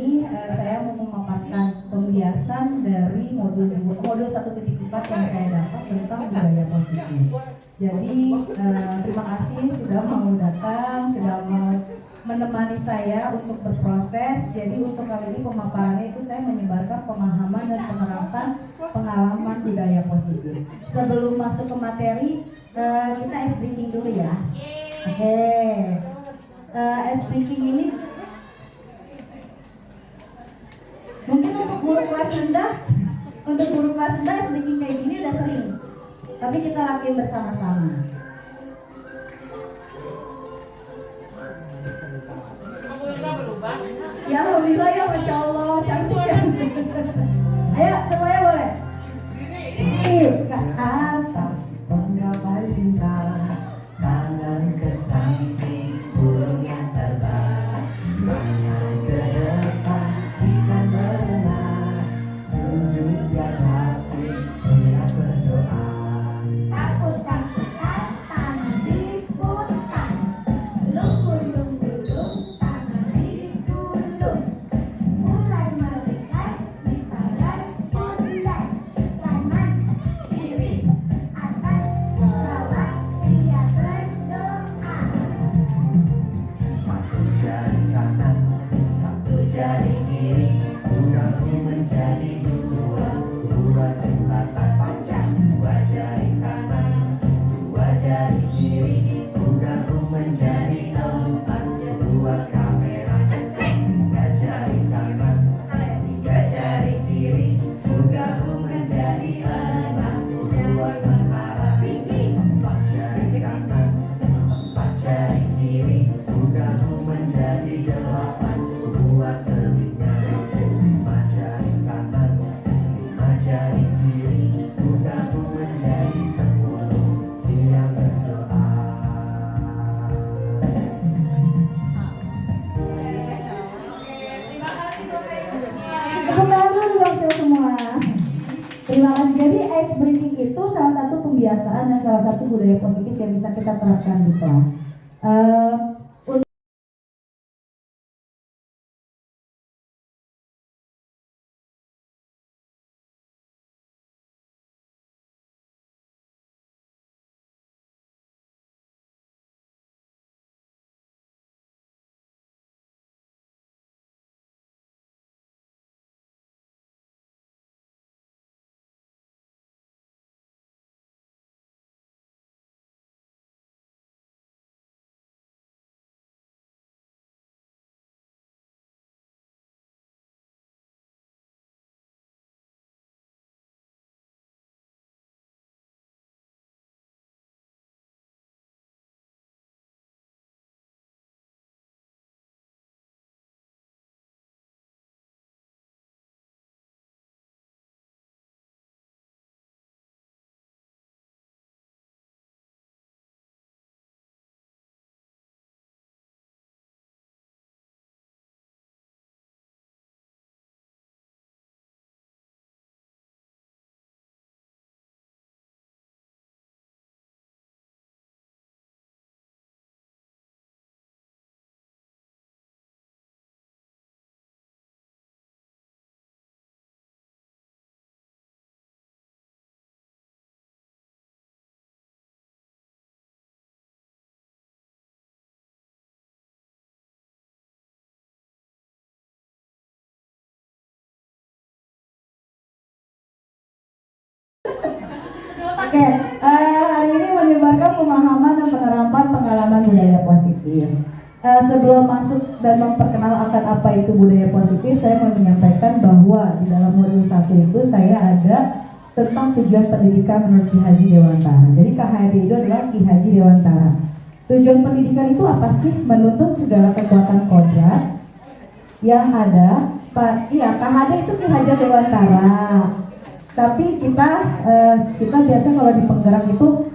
ini saya mau memaparkan pembiasan dari modul 1.4 yang saya dapat tentang budaya positif. Jadi terima kasih sudah mau datang, sudah mau menemani saya untuk berproses. Jadi untuk kali ini pemaparannya itu saya menyebarkan pemahaman dan penerapan pengalaman budaya positif. Sebelum masuk ke materi, kita ice breaking dulu ya. Oke. Ice breaking ini mungkin untuk guru kelas rendah, ice breaking kayak gini udah sering. Tapi kita lakuin bersama-sama. Ya alhamdulillah ya, masya Allah, cantik ya. Ayo semuanya boleh. Ke atas, menggapai bintang, tangan ke samping, burung yang terbang, tangan ke depan, ikan berenang, tunjukkan hati, siap berdoa. Takut tangan diputar, lunggu-lunggu tangan digulung, mulai melihat di pagar pondek, kanan kiri atas bawah siap berdoa. Satu jari kanan, satu jari kiri, gulung menjadi dua jembatan panjang, dua jari kanan, dua jari kiri, gulung menjadi empat, dua kamera cekrek, tiga jari kanan, tiga jari kiri, gulung menjadi enam, dua menara tinggi, empat jari kanan, empat jari kiri, gulung menjadi delapan, dua telinga lucu, lima jari kanan, lima jari kiri, gulung menjadi 10, siap berdoa. Tepuk tangan dulu dong semua. Terima kasih. Jadi ice breaking itu salah satu pembiasaan dan salah satu budaya positif yang bisa kita terapkan di kelas. Oke, hari ini menyebarkan pemahaman dan penerapan pengalaman budaya positif. Sebelum masuk dan memperkenalkan apa itu budaya positif, saya mau menyampaikan bahwa di dalam modul 1 itu saya ada tentang tujuan pendidikan menurut Ki Haji Dewantara. Jadi KHD itu adalah Ki Haji Dewantara. Tujuan pendidikan itu apa sih? Menuntut segala kekuatan kodrat yang ada. KHD itu Ki Haji Dewantara. Tapi kita biasa kalau di penggerak itu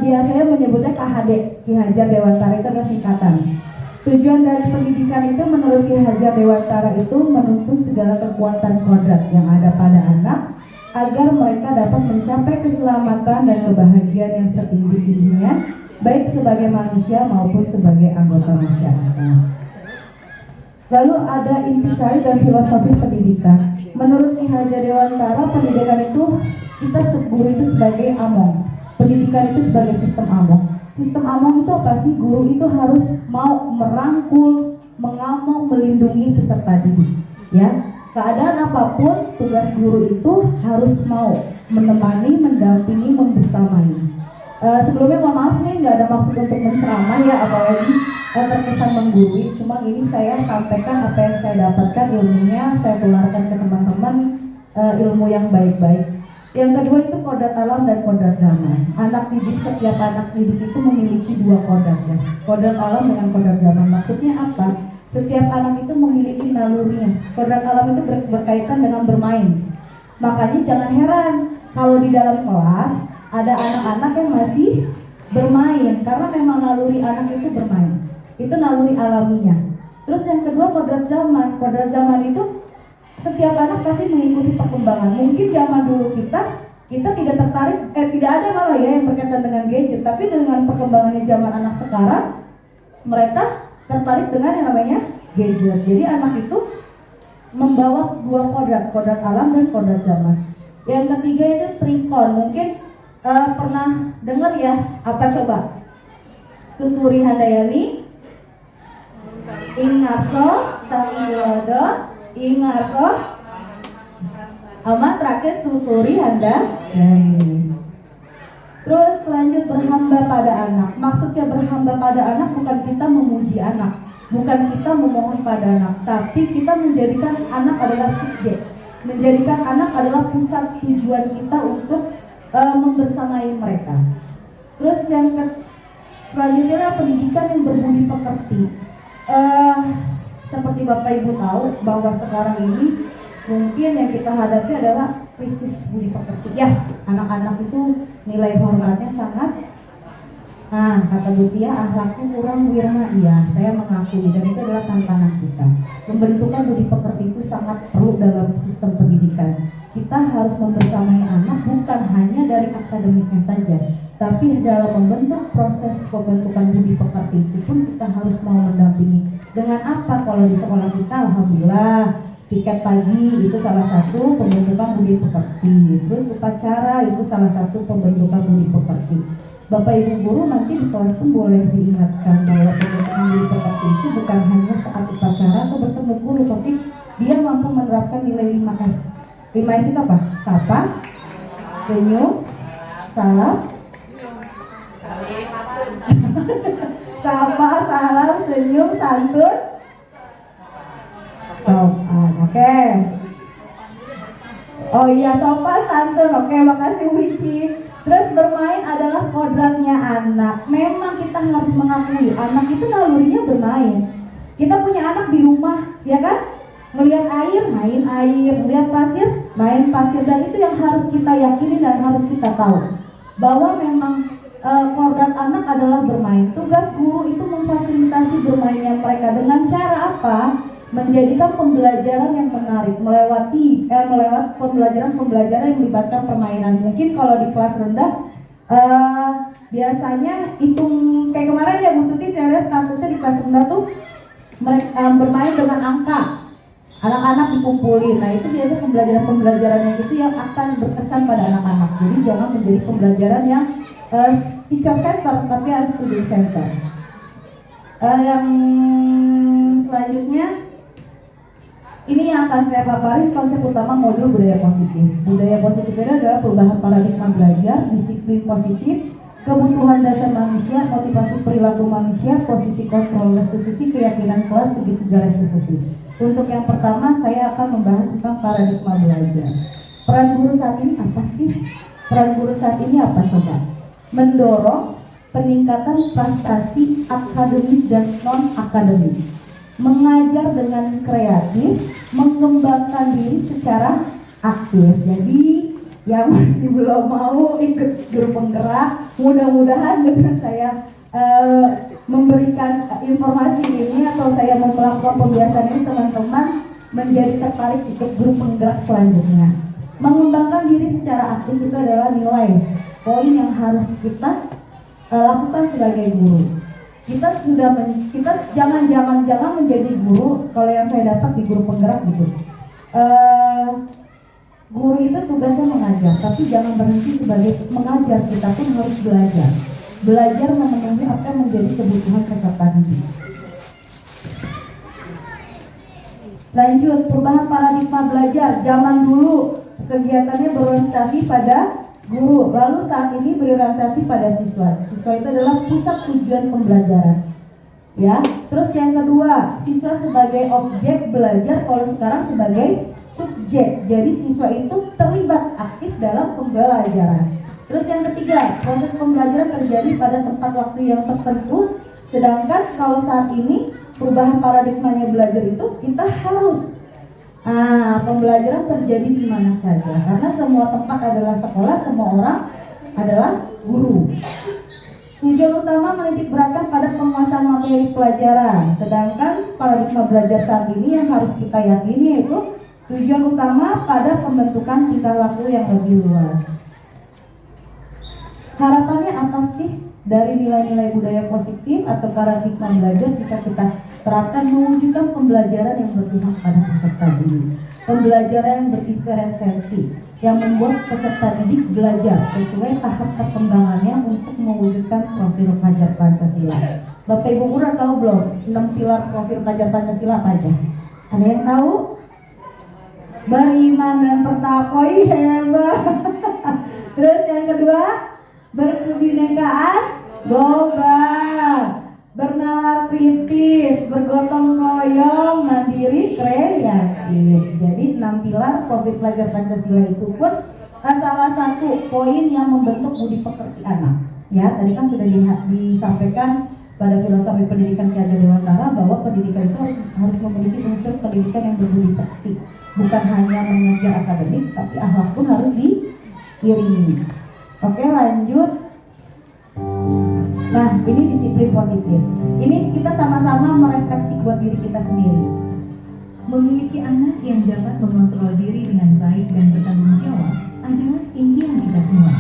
biasanya menyebutnya KHD, Ki Hajar Dewantara, itu adalah singkatan. Tujuan dari pendidikan itu menurut Ki Hajar Dewantara itu menuntut segala kekuatan kodrat yang ada pada anak agar mereka dapat mencapai keselamatan dan kebahagiaan yang setinggi-tingginya, baik sebagai manusia maupun sebagai anggota masyarakat. Lalu ada intisari dan filosofi pendidikan. Menurut Ki Hajar Dewantara, pendidikan itu kita guru itu sebagai among, pendidikan itu sebagai sistem among. Sistem among itu apa sih? Guru itu harus mau merangkul, mengamong, melindungi peserta didik. Ya, keadaan apapun, tugas guru itu harus mau menemani, mendampingi, membersamai. Sebelumnya mohon maaf nih, nggak ada maksud untuk menceramah ya, apalagi terkesan menggurui. Cuma ini saya sampaikan apa yang saya dapatkan, ilmunya saya tularkan ke teman-teman, ilmu yang baik-baik. Yang kedua itu kodrat alam dan kodrat zaman. Setiap anak didik itu memiliki dua kodrat ya, kodrat alam dengan kodrat zaman. Maksudnya apa? Setiap anak itu memiliki nalurinya. Kodrat alam itu berkaitan dengan bermain. Makanya jangan heran kalau di dalam kelas ada anak-anak yang masih bermain, karena memang naluri anak itu bermain. Itu naluri alaminya. Terus yang kedua kodrat zaman. Kodrat zaman itu setiap anak pasti mengikuti perkembangan. Mungkin zaman dulu kita tidak tertarik, tidak ada malah ya yang berkaitan dengan gadget. Tapi dengan perkembangannya zaman anak sekarang, mereka tertarik dengan yang namanya gadget. Jadi anak itu membawa dua kodrat alam dan kodrat zaman. Yang ketiga itu trikon. Mungkin pernah dengar ya, apa coba? Tuturi Handayani, Ingarso, Samilado, Ingarso, sama terakhir Tuturi Handayani. Terus lanjut berhamba pada anak. Maksudnya berhamba pada anak bukan kita memuji anak, bukan kita memohon pada anak, tapi kita menjadikan anak adalah subjek, menjadikan anak adalah pusat tujuan kita untuk membersamai mereka. Terus yang selanjutnya adalah pendidikan yang berbudi pekerti. Seperti Bapak Ibu tahu bahwa sekarang ini mungkin yang kita hadapi adalah krisis budi pekerti. Ya, anak-anak itu nilai hormatnya sangat. Nah, kata Bu Tia, akhlaknya kurang wirna. Iya, saya mengakui, dan itu adalah tantangan kita. Pembentukan budi pekerti itu sangat perlu dalam sistem pendidikan. Kita harus membersamai anak bukan hanya dari akademiknya saja, tapi dalam membentuk proses pembentukan budi pekerti itu pun kita harus mau mendampingi. Dengan apa? Kalau di sekolah kita, alhamdulillah, piket pagi itu salah satu pembentukan budi pekerti. Terus upacara itu salah satu pembentukan budi pekerti. Bapak Ibu guru nanti di kelas pun boleh diingatkan bahwa pembentukan budi pekerti itu bukan hanya saat upacara atau bertemu guru, tapi dia mampu menerapkan nilai 5S. 5S itu apa? Sapa, senyum, salam, sapa, salam, senyum, santun, sopan. Oke. Oh iya, sopan, santun. Oke, makasih Wici. Terus bermain adalah kodratnya anak. Memang kita harus mengakui anak itu nalurinya bermain. Kita punya anak di rumah, ya kan? Melihat air, main air. Melihat pasir, main pasir. Dan itu yang harus kita yakini dan harus kita tahu, bahwa memang kodrat anak adalah bermain. Tugas guru itu memfasilitasi bermainnya mereka dengan cara apa? Menjadikan pembelajaran yang menarik, melewat pembelajaran yang melibatkan permainan. Mungkin kalau di kelas rendah biasanya hitung, kayak kemarin ya Bu Tuti, saya lihat statusnya di kelas rendah tuh mereka bermain dengan angka, anak-anak dikumpulin. Nah itu biasanya pembelajaran yang itu yang akan berkesan pada anak-anak. Jadi jangan menjadi pembelajaran yang teacher center, tapi harus student center. Yang selanjutnya ini yang akan saya paparin konsep utama modul budaya positif. Budaya positif itu adalah perubahan paradigma belajar, disiplin positif, kebutuhan dasar manusia, motivasi perilaku manusia, posisi kontrol restitusi, keyakinan kelas, segi sejarah restitusi. Untuk yang pertama saya akan membahas tentang paradigma belajar. Peran guru saat ini apa sih? Peran guru saat ini apa coba? Mendorong peningkatan prestasi akademik dan non-akademik, mengajar dengan kreatif, mengembangkan diri secara aktif. Jadi yang masih belum mau ikut grup penggerak, mudah-mudahan dengan saya memberikan informasi ini atau saya melakukan pembiasaan ini, teman-teman menjadi tertarik ikut grup penggerak selanjutnya. Mengembangkan diri secara aktif itu adalah nilai poin yang harus kita lakukan sebagai guru. kita jangan menjadi guru. Kalau yang saya dapat di guru penggerak gitu, guru itu tugasnya mengajar, tapi jangan berhenti sebagai mengajar. Kita pun harus belajar memenuhi apa yang menjadi kebutuhan peserta didik. Lanjut, perubahan paradigma belajar. Zaman dulu kegiatannya berorientasi pada guru, lalu saat ini berorientasi pada siswa. Siswa itu adalah pusat tujuan pembelajaran. Ya, terus yang kedua, siswa sebagai objek belajar, kalau sekarang sebagai subjek. Jadi siswa itu terlibat aktif dalam pembelajaran. Terus yang ketiga, proses pembelajaran terjadi pada tempat waktu yang tertentu. Sedangkan kalau saat ini perubahan paradigmanya belajar itu kita harus pembelajaran terjadi di mana saja, karena semua tempat adalah sekolah, semua orang adalah guru. Tujuan utama menitik beratkan pada penguasaan materi pelajaran. Sedangkan paradigma belajar saat ini yang harus kita yakini yaitu tujuan utama pada pembentukan tingkah laku yang lebih luas. Harapannya apa sih dari nilai-nilai budaya positif atau paradigma belajar jika kita terapkan mewujudkan pembelajaran yang berpihak pada peserta didik, pembelajaran yang berdiferensiasi, yang membuat peserta didik belajar sesuai tahap perkembangannya untuk mewujudkan profil pelajar Pancasila. Bapak Ibu guru tahu belum 6 pilar profil pelajar Pancasila apa aja? Ada yang tahu? Beriman dan bertakwa, hebat. Terus yang kedua, berkebinekaan global, bernalar kritis, bergotong royong, mandiri, kreatif. Jadi 6 pilar profil pelajar Pancasila itu pun salah satu poin yang membentuk budi pekerti anak. Ya, tadi kan sudah disampaikan pada filosofi pendidikan Ki Hajar Dewantara bahwa pendidikan itu harus memiliki unsur pendidikan yang berbudi pekerti, bukan hanya mengajar akademik, tapi akhlak pun harus diiringi. Oke, lanjut. Nah, ini disiplin positif. Ini kita sama-sama merefleksi buat diri kita sendiri. Memiliki anak yang dapat mengontrol diri dengan baik dan bertanggung jawab adalah impian kita semua.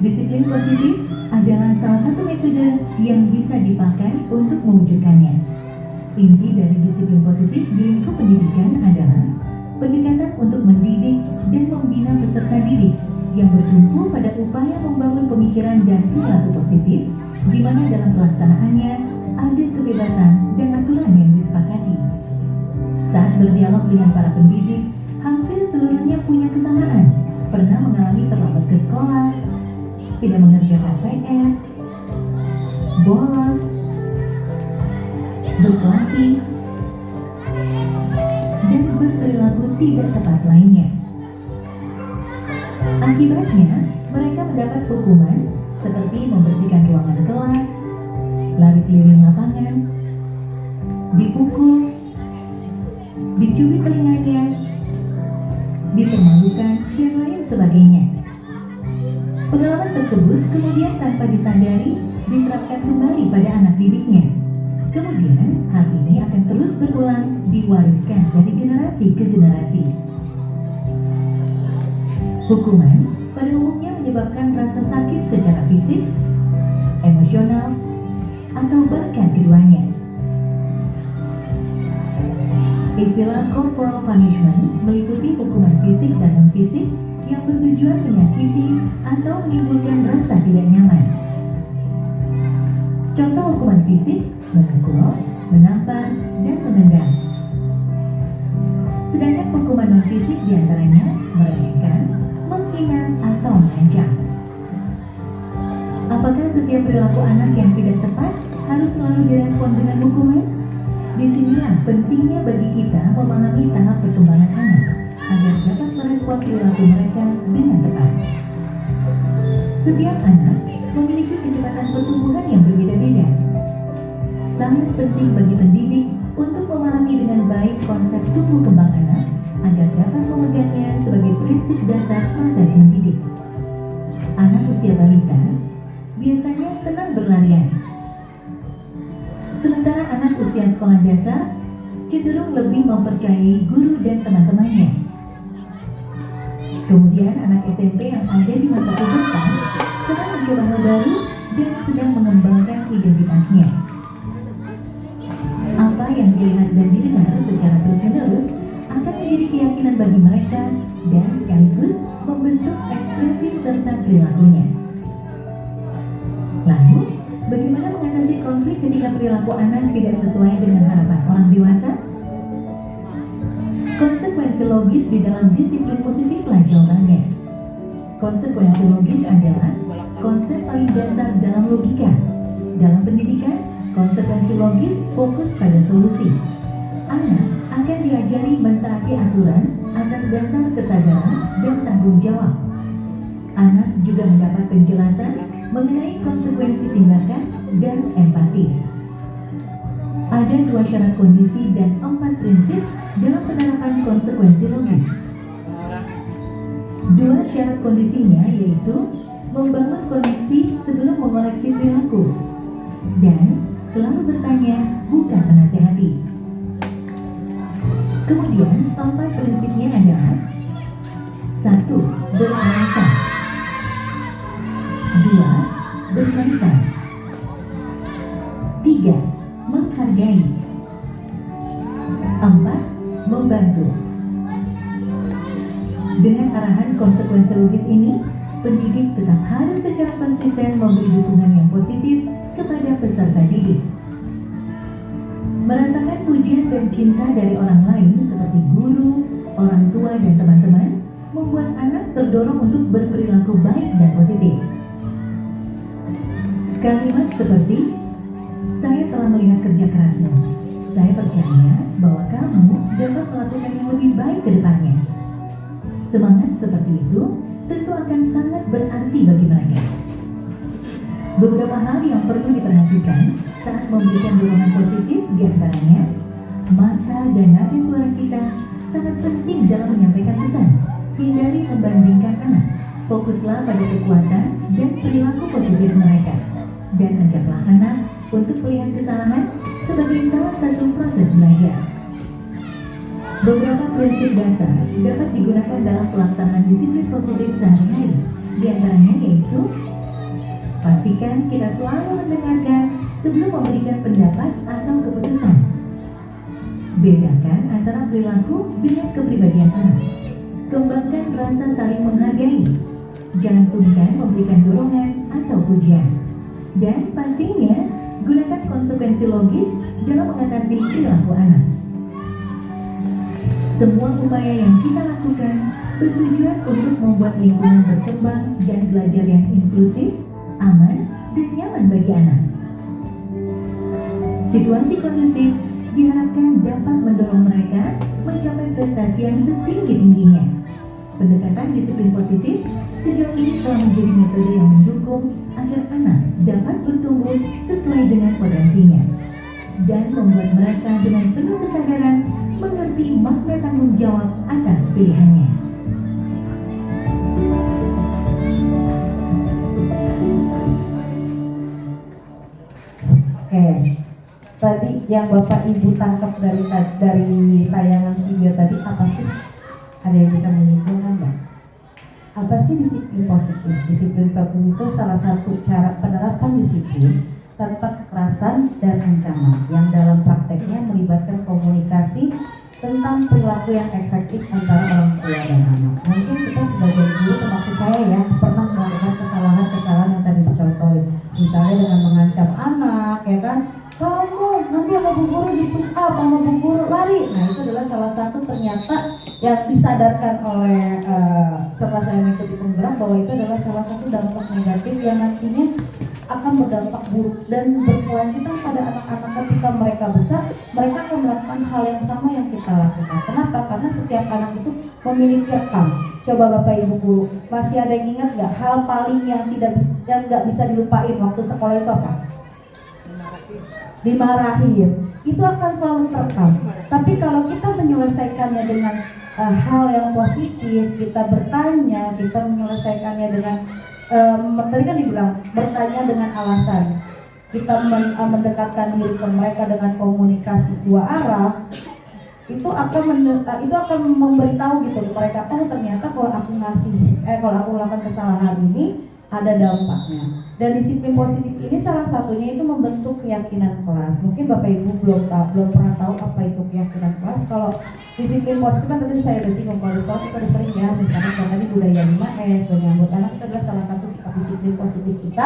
Disiplin positif adalah salah satu metode yang bisa dipakai untuk mewujudkannya. Inti dari disiplin positif di lingkup pendidikan adalah pendekatan untuk mendidik dan membina peserta didik yang bertumpu pada upaya membangun pemikiran dan perilaku positif, di mana dalam pelaksanaannya ada kebebasan dan aturan yang disepakati. Saat berdialog dengan para pendidik, hampir seluruhnya punya kesamaan, pernah mengalami terlambat ke sekolah, tidak mengerjakan PR, bolos, berkelahi, dan berperilaku tidak tepat lainnya. Akibatnya, mereka mendapat hukuman seperti membersihkan ruangan kelas, lari keliling lapangan, dipukul, dicubit telinganya, dipermalukan, dan lain sebagainya. Pengalaman tersebut kemudian tanpa disadari diterapkan kembali pada anak didiknya. Kemudian, hal ini akan terus berulang, diwariskan dari generasi ke generasi. Hukuman pada umumnya menyebabkan rasa sakit secara fisik, emosional, atau bahkan keduanya. Istilah corporal punishment meliputi hukuman fisik dan non-fisik yang bertujuan menyakiti atau menimbulkan rasa tidak nyaman. Contoh hukuman fisik: memukul, menampar, dan menendang. Sedangkan hukuman non-fisik diantaranya meremehkan, menghina, atau mengancam. Apakah setiap perilaku anak yang tidak tepat harus selalu direspon dengan hukuman? Disinilah pentingnya bagi kita memahami tahap perkembangan anak agar dapat merespon perilaku mereka dengan tepat. Setiap anak memiliki kecepatan pertumbuhan yang berbeda-beda. Sangat penting bagi pendidik untuk memahami dengan baik konsep tumbuh kembang anak agar dapat memegangnya sebagai prinsip dasar proses mendidik. Anak usia balita biasanya senang berlarian, sementara anak usia sekolah dasar cenderung lebih mempercayai guru dan teman-temannya. Kemudian anak SMP yang ada di masa pubertas sedang mencoba hal baru dan sedang mengembangkan identitasnya. bagi mereka dan sekaligus membentuk ekspresi serta perilakunya. Lalu, bagaimana mengatasi konflik ketika perilaku anak tidak sesuai dengan harapan orang dewasa? Konsekuensi logis di dalam disiplin positiflah jawabannya. Konsekuensi logis adalah konsep paling dasar dalam logika. Dalam pendidikan, konsekuensi logis fokus pada solusi. Anak akan diajari mentaati aturan atas dasar kesadaran dan tanggung jawab. Anak juga mendapat penjelasan mengenai konsekuensi tindakan dan empati. Ada 2 syarat kondisi dan 4 prinsip dalam penerapan konsekuensi logis. 2 syarat kondisinya yaitu membangun koneksi sebelum mengoreksi perilaku dan selalu bertanya, bukan menasehati. Kemudian 4 prinsipnya adalah 1. Beralasan, 2. Berkaitan, 3. Menghargai, 4. Membantu. Dengan arahan konsekuensi logis ini, pendidik tetap harus secara konsisten memberi dukungan yang positif kepada peserta didik. Merasakan pujian dan cinta dari orang lain seperti guru, orang tua, dan teman-teman membuat anak terdorong untuk berperilaku baik dan positif. Kalimat seperti, "Saya telah melihat kerja kerasmu. Saya percaya bahwa kamu dapat melakukan yang lebih baik ke depannya." Semangat seperti itu tentu akan sangat berarti bagi mereka. Beberapa hal yang perlu diperhatikan saat memberikan dorongan positif diantaranya, mata dan nada suara kita sangat penting dalam menyampaikan pesan. Hindari membandingkan anak. Fokuslah pada kekuatan dan perilaku positif mereka. Dan ajaklah anak untuk melihat kesalahan sebagai salah satu proses belajar. Beberapa prinsip dasar dapat digunakan dalam pelaksanaan disiplin positif sehari-hari. Di antaranya yaitu, pastikan kita selalu mendengarkan sebelum memberikan pendapat atau keputusan. Bedakan antara perilaku dengan kepribadian anak. Kembangkan rasa saling menghargai. Jangan sungkan memberikan dorongan atau pujian. Dan pastinya, gunakan konsekuensi logis dalam mengatasi perilaku anak. Semua upaya yang kita lakukan bertujuan untuk membuat lingkungan berkembang dan belajar yang inklusif, aman, dan nyaman bagi anak. Situasi kondusif diharapkan dapat mendorong mereka mencapai prestasi yang setinggi-tingginya. Pendekatan disiplin positif sejauh ini telah menjadi metode yang mendukung agar anak dapat bertumbuh sesuai dengan potensinya dan membuat mereka dengan penuh kesadaran mengerti makna tanggung jawab atas pilihannya. Oke, tadi yang Bapak Ibu tangkap dari tayangan video tadi apa sih? Ada yang bisa menyimpulkan nggak? Apa sih disiplin positif? Disiplin positif itu salah satu cara penerapan disiplin tanpa kekerasan dan ancaman yang dalam prakteknya melibatkan komunikasi tentang perilaku yang efektif antara orang tua dan anak. Mungkin kita sebagai guru, termasuk saya ya, pernah melakukan kesalahan-kesalahan yang tadi dicontohin. Misalnya dengan mengancam anak, ya kan, kamu nanti sama bu guru di push up, sama bu guru lari. Nah itu adalah salah satu ternyata yang disadarkan oleh setelah saya mengikuti penggerak bahwa itu adalah salah satu dampak negatif yang nantinya akan berdampak buruk dan berkelanjutan pada anak-anak ketika mereka besar. Mereka akan melakukan hal yang sama yang kita lakukan. Kenapa? Karena setiap anak itu memiliki rekam. Coba Bapak Ibu guru, masih ada yang ingat nggak hal paling yang nggak bisa dilupain waktu sekolah itu apa? Dimarahin. Itu akan selalu terekam. Tapi kalau kita menyelesaikannya dengan hal yang positif, kita bertanya, kita menyelesaikannya dengan tadi kan dibilang bertanya dengan alasan, kita mendekatkan diri ke mereka dengan komunikasi 2 arah, itu akan memberitahu gitu mereka, oh ternyata kalau aku melakukan kesalahan ini ada dampaknya. Dan disiplin positif ini salah satunya itu membentuk keyakinan kelas. Mungkin Bapak Ibu belum pernah tahu apa itu keyakinan kelas. Kalau disiplin positif kan tadi saya udah singgung, kalau di sekolah kita udah sering ya, misalnya tadi budaya 5S, menyambut anak itu adalah salah satu sikap disiplin positif kita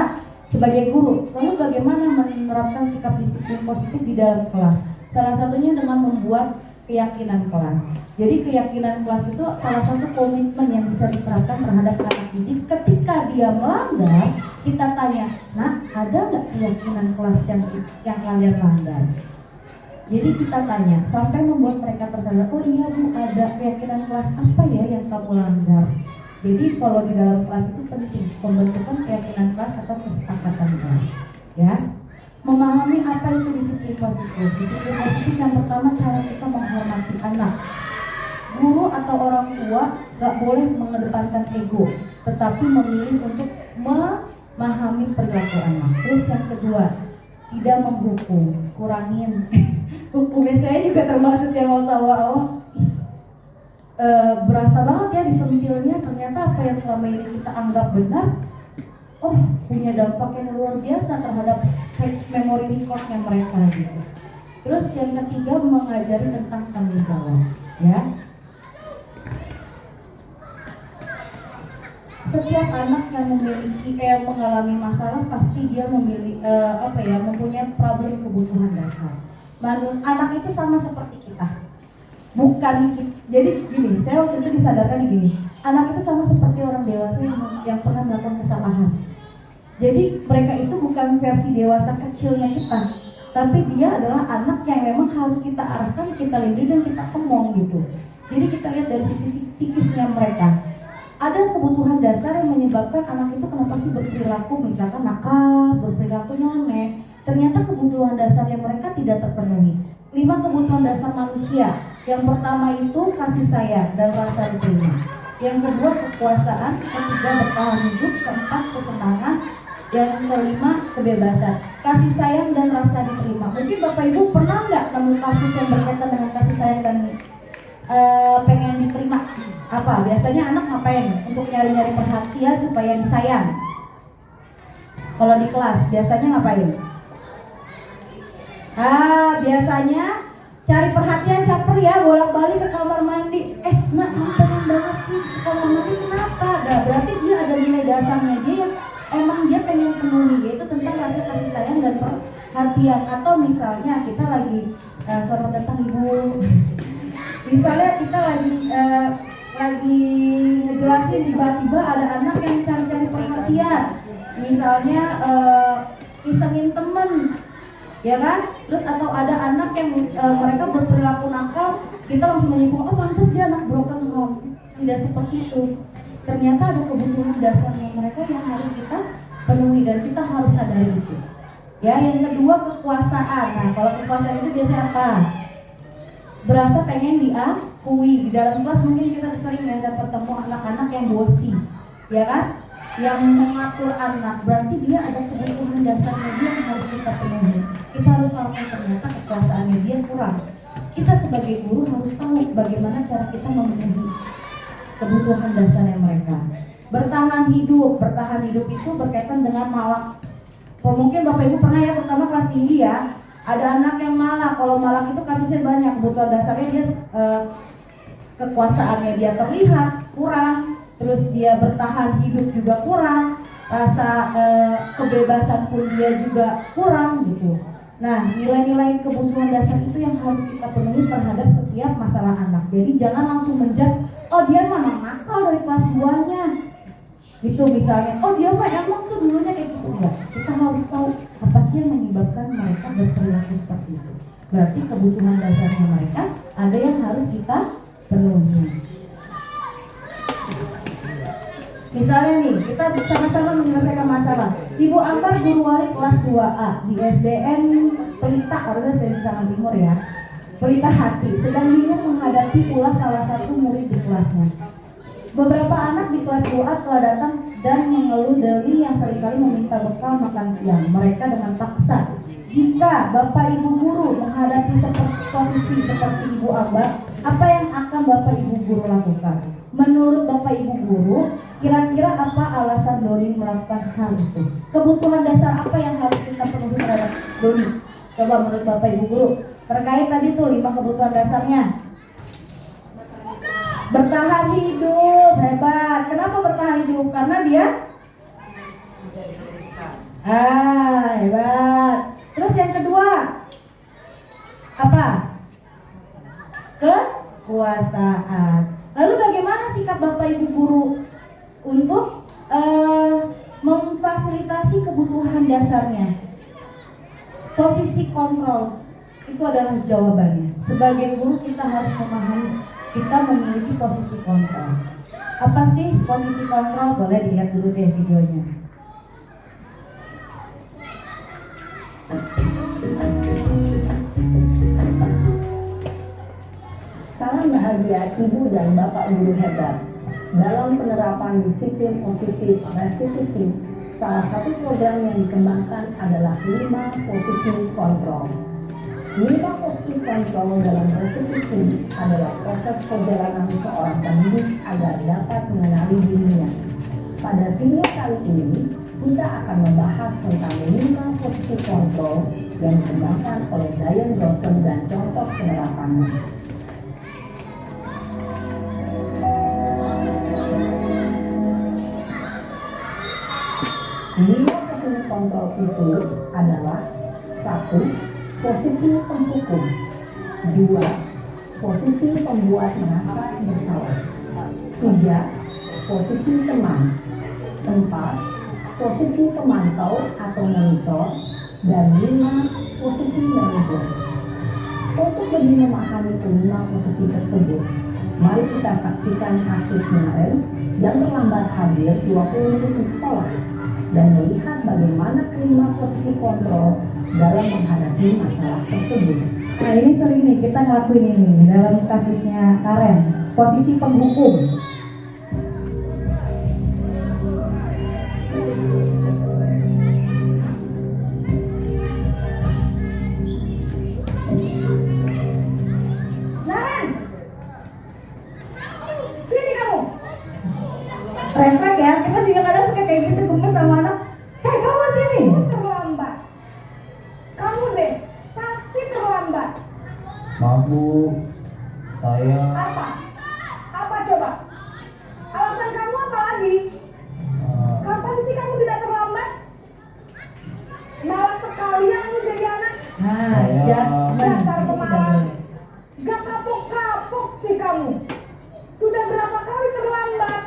sebagai guru. Lalu bagaimana menerapkan sikap disiplin positif di dalam kelas? Salah satunya dengan membuat keyakinan kelas. Jadi keyakinan kelas itu salah satu komitmen yang bisa diterapkan terhadap anak didik. Ketika dia melanggar, kita tanya, nah ada nggak keyakinan kelas yang kalian langgar? Jadi kita tanya sampai membuat mereka tersadar, oh iya Bu, ada keyakinan kelas apa ya yang kamu langgar? Jadi kalau di dalam kelas itu penting pembentukan keyakinan kelas atau kesepakatan kelas, ya. Memahami apa itu disiplin positif. Disiplin positif yang pertama, cara kita menghormati anak. Guru atau orang tua gak boleh mengedepankan ego, tetapi memilih untuk memahami perilaku anak. Terus yang kedua, tidak menghukum, kurangin. Hukumnya saya juga termasuk yang waktu awal-awal berasa banget ya disentilnya, ternyata apa yang selama ini kita anggap benar punya dampak yang luar biasa terhadap memori recordnya mereka gitu. Terus yang ketiga, mengajari tentang tanggung jawab, ya. Setiap anak yang memiliki mengalami masalah pasti dia mempunyai problem kebutuhan dasar. Anak itu sama seperti kita. Jadi gini, saya waktu itu disadarkan gini, anak itu sama seperti orang dewasa yang pernah melakukan kesalahan. Jadi mereka itu bukan versi dewasa kecilnya kita, tapi dia adalah anak yang memang harus kita arahkan, kita lindungi dan kita kemong gitu. Jadi kita lihat dari sisi psikisnya mereka. Ada kebutuhan dasar yang menyebabkan anak itu kenapa sih berperilaku misalkan nakal, berperilaku nyontek. Ternyata kebutuhan dasarnya mereka tidak terpenuhi. 5 kebutuhan dasar manusia. Yang pertama itu kasih sayang dan rasa diterima. Yang kedua kekuasaan, ketiga bertahan hidup, keempat kesenangan, yang kelima kebebasan. Kasih sayang dan rasa diterima. Mungkin Bapak Ibu pernah nggak nemu kasus yang berkaitan dengan kasih sayang dan pengen diterima? Apa? Biasanya anak ngapain? Untuk nyari-nyari perhatian supaya disayang. Kalau di kelas biasanya ngapain? Biasanya cari perhatian, caper ya, bolak-balik ke kamar mandi. Nak, pengen banget sih ke kamar mandi, kenapa? Berarti dia ada nilai dasarnya dia yang emang dia pengen penuhi, yaitu tentang rasa kasih sayang dan perhatian. Atau misalnya kita lagi selamat datang Ibu. Misalnya kita lagi ngejelasin, tiba-tiba ada anak yang cari-cari perhatian. Misalnya isengin temen, ya kan? Terus atau ada anak yang mereka berperilaku nakal, kita langsung menyimpulkan, pantas dia anak broken home. Tidak seperti itu. Ternyata ada kebutuhan dasarnya mereka yang harus kita penuhi dan kita harus sadari itu. Ya, yang kedua kekuasaan. Nah, kalau kekuasaan itu biasanya apa? Berasa pengen diakui. Di dalam kelas mungkin kita sering dapat ketemu anak-anak yang bosi, ya kan? Yang mengatur anak, berarti dia ada kebutuhan dasarnya dia yang harus kita penuhi. Kita harus tahu ternyata kekuasaannya dia kurang. Kita sebagai guru harus tahu bagaimana cara kita memenuhi kebutuhan dasarnya mereka. Bertahan hidup itu berkaitan dengan malak. Mungkin Bapak Ibu pernah ya, terutama kelas tinggi ya, ada anak yang malak. Kalau malak itu kasusnya banyak, kebutuhan dasarnya dia kekuasaannya dia terlihat kurang. Terus dia bertahan hidup juga kurang, rasa kebebasan pun dia juga kurang gitu. Nah, nilai-nilai kebutuhan dasar itu yang harus kita penuhi terhadap setiap masalah anak. Jadi jangan langsung menjudge, oh dia mah nakal dari kelas 2-nya gitu misalnya, oh dia mah emang tuh dulunya kayak gitu. Enggak, kita harus tahu apa sih yang menyebabkan mereka berperilaku seperti itu. Berarti kebutuhan dasarnya mereka ada yang harus kita penuhi. Misalnya nih, kita sama-sama menyelesaikan masalah. Ibu Ambar guru wali kelas 2A di SDN Pelita, karena dari Sangat Timur ya, Pelita Hati, sedang bingung menghadapi ulah salah satu murid di kelasnya. Beberapa anak di kelas 2A telah datang dan mengeluh Dewi yang seringkali meminta bekal makan siang mereka dengan paksa. Jika Bapak Ibu guru menghadapi posisi seperti Ibu Ambar, apa yang akan Bapak Ibu guru lakukan? Menurut Bapak Ibu guru, Kira-kira apa alasan Doni melakukan hal itu? Kebutuhan dasar apa yang harus kita penuhi terhadap Doni? Coba menurut Bapak Ibu Guru. Terkait tadi tuh 5 kebutuhan dasarnya. Bertahan hidup, hebat. Kenapa bertahan hidup? Karena dia hebat. Terus yang kedua apa? Kekuasaan. Lalu bagaimana sikap Bapak Ibu Guru untuk memfasilitasi kebutuhan dasarnya? Posisi kontrol itu adalah jawabannya. Sebagai guru kita harus memahami kita memiliki posisi kontrol. Apa sih posisi kontrol? Boleh dilihat dulu deh videonya. Salam bahagia Ibu dan Bapak Guru hebat. Dalam penerapan disiplin positif restitusi, salah satu program yang dikembangkan adalah 5 posisi kontrol. 5 posisi kontrol dalam restitusi adalah proses perjalanan seorang pendidik agar dapat mengenali dirinya. Pada video kali ini, kita akan membahas tentang 5 posisi kontrol yang dikembangkan oleh Diane Dawson dan contoh penerapannya. Lima posisi kontrol itu adalah 1. Posisi penghukum. 2. Posisi pembuat merasa bersalah. 3. Posisi teman. 4. Posisi pemantau atau monitor. Dan 5. Posisi manajer. Untuk lebih memahami kelima posisi tersebut, mari kita saksikan kasus Naren yang terlambat hadir 20 menit di sekolah dan melihat bagaimana kelima posisi kontrol dalam menghadapi masalah tersebut. Nah ini sering nih kita ngelakuin ini dalam kasusnya Karen, posisi penghukum. Refleks ya, kita juga kadang suka kayak gitu gemes sama anak. Hei kamu sini. Terlambat. Kamu deh, pasti terlambat. Maaf Bu, saya Apa? Apa coba? Alasan kamu apa lagi? Kapan sih kamu tidak terlambat? Malah sekalian kamu jadi anak. Nah, judgment Dasar itu tidak pemalas. boleh. Gak kapok-kapok sih kamu. Sudah berapa kali terlambat?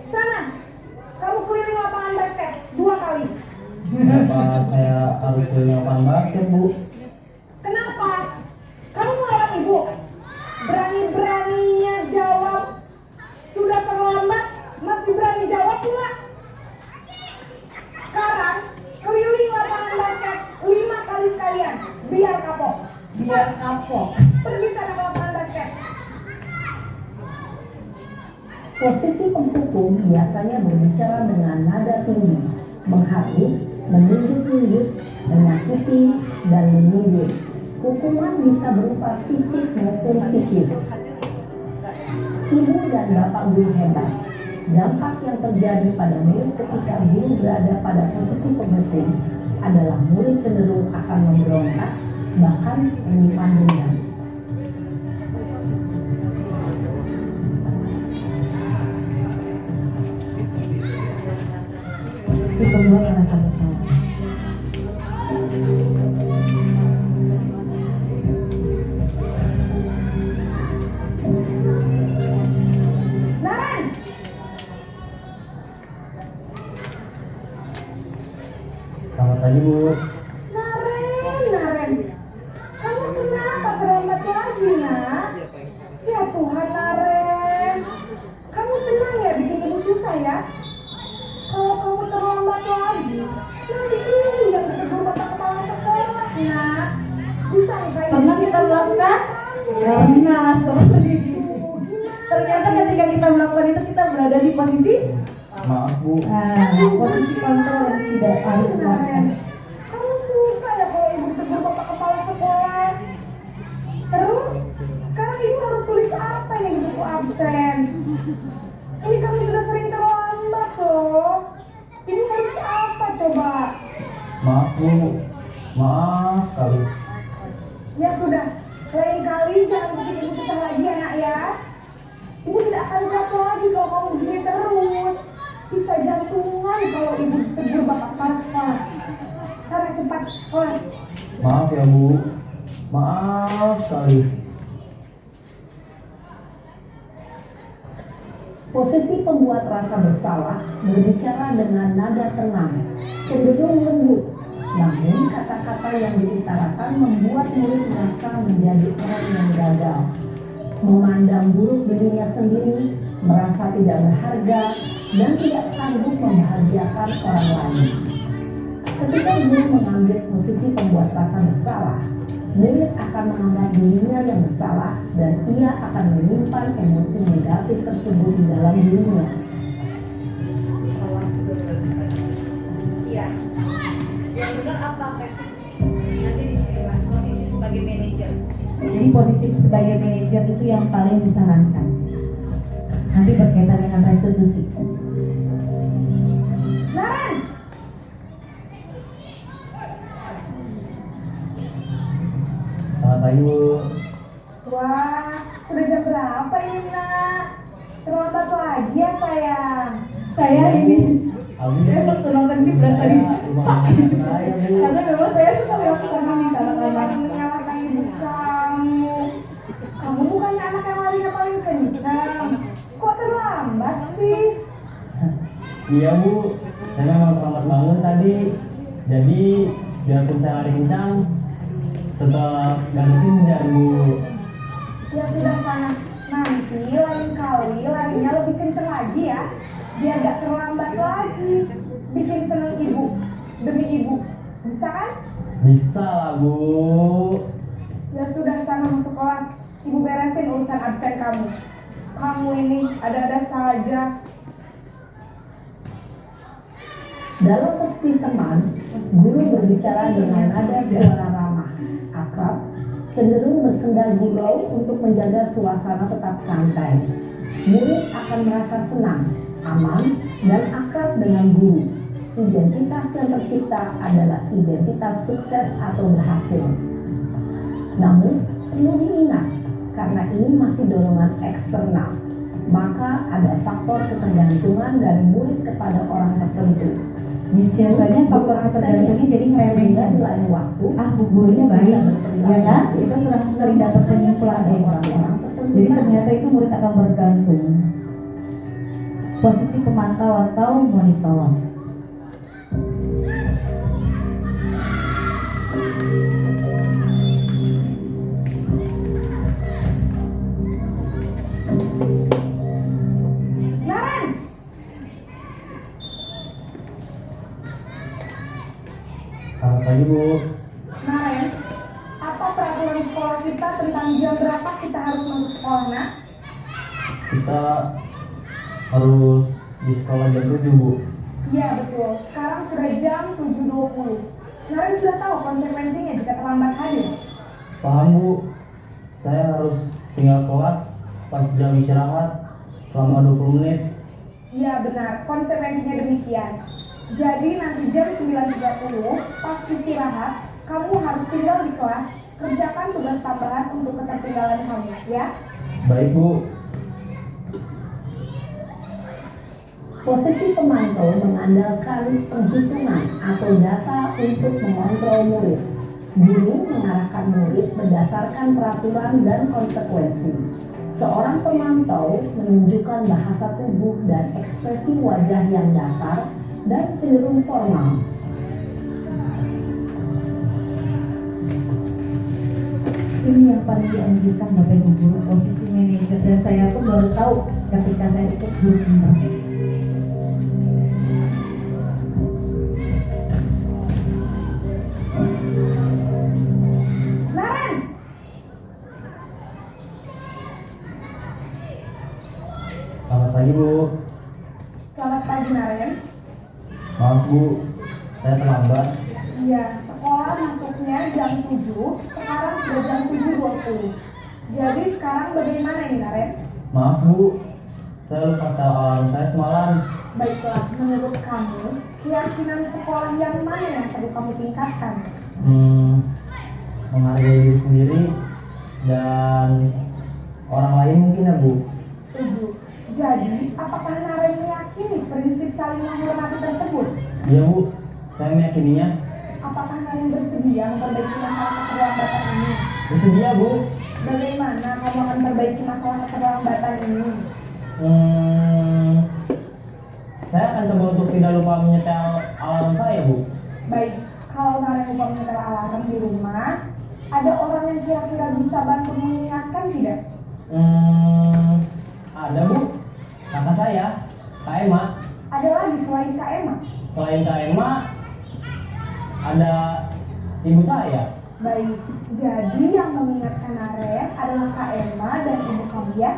Sana, kamu keliling lapangan basket 2 kali. kenapa saya harus keliling lapangan basket Bu? Kenapa? Kamu melawan ibu? Berani-beraninya jawab. Sudah terlambat, masih berani jawab pula. Sekarang, keliling lapangan basket 5 kali sekalian. Biar kapok. Biar kapok. Pergi sana ke lapangan basket. Posisi penghukum biasanya berbicara dengan nada tinggi, menghardik, menunjuk-nunjuk, menyakiti, dan menyindir. Hukuman bisa berupa fisik maupun psikis. Ibu dan Bapak Guru hebat. Dampak yang terjadi pada murid ketika guru berada pada posisi penghukum adalah murid cenderung akan memberontak, bahkan menyimpan dendam. Si pembuat merasa bersalah. Naren! Selamat pagi Bu. Naren. Kamu kenapa terlambat lagi, nak? Ya Tuhan, Naren. Kamu tenang ya, bikin ibu susah ya. Kalau kamu terlambat lagi, nanti ibu yang ditegur bapak kepala sekolah, nak. Bisa nih, Pernah kita melakukan? Pernah, seperti itu. Ternyata ketika kita melakukan itu kita berada di posisi Maaf Bu. posisi kontrol yang tidak harus dilakukan. Kamu suka ya kalau ibu ditegur bapak kepala sekolah. Terus, sekarang ibu harus tulis apa nih di buku absen? Ini kamu sudah sering Bu, maaf sekali. Ya sudah, lain kali jangan bikin ibu susah lagi ya nak ya. Ibu tidak akan jatuh lagi kalau kamu begini terus. Bisa jantungan kalau ibu tegur bapak kepala sekolah. Sekarang cepat sekolah. Maaf ya Bu, maaf sekali. Posisi pembuat rasa bersalah berbicara dengan nada tenang, cenderung lembut. Namun kata-kata yang diutarakan membuat murid merasa menjadi orang yang gagal, memandang buruk dirinya sendiri, merasa tidak berharga, dan tidak sanggup membahagiakan orang lain. Ketika guru mengambil posisi pembuat rasa bersalah, murid akan menganggap dirinya yang bersalah dan ia akan menyimpan emosi negatif tersebut di dalam dirinya. Iya. Yang benar apa persekusi? Nanti di sini Mas, posisi sebagai manajer. Jadi posisi sebagai manajer itu yang paling disarankan. Nanti berkaitan dengan restitusi. Naren, Selamat pagi Bu. wah sudah jam berapa ini nak? Terlambat lagi ya sayang. Saya ini, Abi, saya waktu nonton ini berasa di saya Bu. karena memang saya suka melakukan ini Jangan anak-anak. menyalahkan ibu kamu. Kamu bukannya anak yang larinya paling kencang. Kok terlambat sih? Iya Bu, saya memang terlambat bangun tadi. Jadi biarpun saya lari kencang, tetap ganti kejar Bu. Ya sudah sana. Nanti lain kali larinya lebih kencang lagi ya. Biar gak terlambat lagi. Bikin seneng ibu. Demi ibu. Bisa kan? Bisa lah Bu. Ya sudah sana masuk kelas. Ibu beresin urusan absen kamu. Kamu ini ada-ada saja. Dalam posisi teman, guru berbicara dengan nada suara ramah, akrab, cenderung bersenda gurau untuk menjaga suasana tetap santai. Murid akan merasa senang, aman, dan akrab dengan guru. Identitas yang tercipta adalah identitas sukses atau berhasil. Namun, perlu diingat, karena ini masih dorongan eksternal, maka ada faktor ketergantungan dari murid kepada orang tertentu. Biasanya faktor ketergantungannya jadi ngeremehkan. Di lain waktu, Bu gurunya baik, ya kan? Kita sering dapat penyimpulan dari orang-orang. Jadi ternyata itu murid akan bergantung. Posisi pemantau atau monitor. Naren! Selamat pagi Bu. Naren, apa peraturan sekolah kita tentang jam berapa kita harus masuk sekolah, nak? Kita harus di sekolah jam 7 Bu. Iya betul, sekarang sudah jam 7.20. Naren sudah tahu konsekuensinya jika terlambat hadir. Paham Bu. Saya harus tinggal kelas pas jam istirahat selama 20 menit. Iya benar, konsekuensinya demikian. Jadi nanti jam 9.30 pas istirahat, kamu harus tinggal di kelas, kerjakan tugas tambahan untuk ketertinggalan kamu, ya. Baik Bu. posisi pemantau mengandalkan penghitungan atau data untuk mengontrol murid. Guru mengarahkan murid berdasarkan peraturan dan konsekuensi. Seorang pemantau menunjukkan bahasa tubuh dan ekspresi wajah yang datar dan cenderung formal. Ini yang paling dianjurkan Bapak Ibu Guru, posisi manajer, dan saya pun baru tahu ketika saya ikut guru internet. Naren, Selamat pagi Bu. selamat pagi Naren. Maaf Bu, saya terlambat. Iya, sekolah masuknya jam 7, sekarang sudah jam 7.20. Jadi sekarang bagaimana ini Naren? Maaf Bu, saya lupa setel alarm saya semalam. Baiklah, menurut kamu, keyakinan sekolah yang mana yang perlu kamu tingkatkan? Menghargai diri sendiri dan orang lain mungkin ya Bu. Setuju. Jadi, apakah Naren meyakini prinsip saling menghormati tersebut? Iya Bu, saya meyakininya. Apakah Naren bersedia memperbaiki masalah keterlambatan ini? Bersedia Bu. Bagaimana kamu akan perbaiki masalah keterlambatan ini? Saya akan coba untuk tidak lupa menyetel alarm saya Bu. Baik, kalau Naren lupa menyetel alarm di rumah, ada orang yang kira-kira bisa bantu mengingatkan tidak? Ada Bu, kakak saya, Kak Emma. Ada lagi selain Kak Emma? Selain Kak Emma, ada ibu saya. Baik, jadi yang mengingatkan Naren adalah Kak Emma dan ibu kamu ya?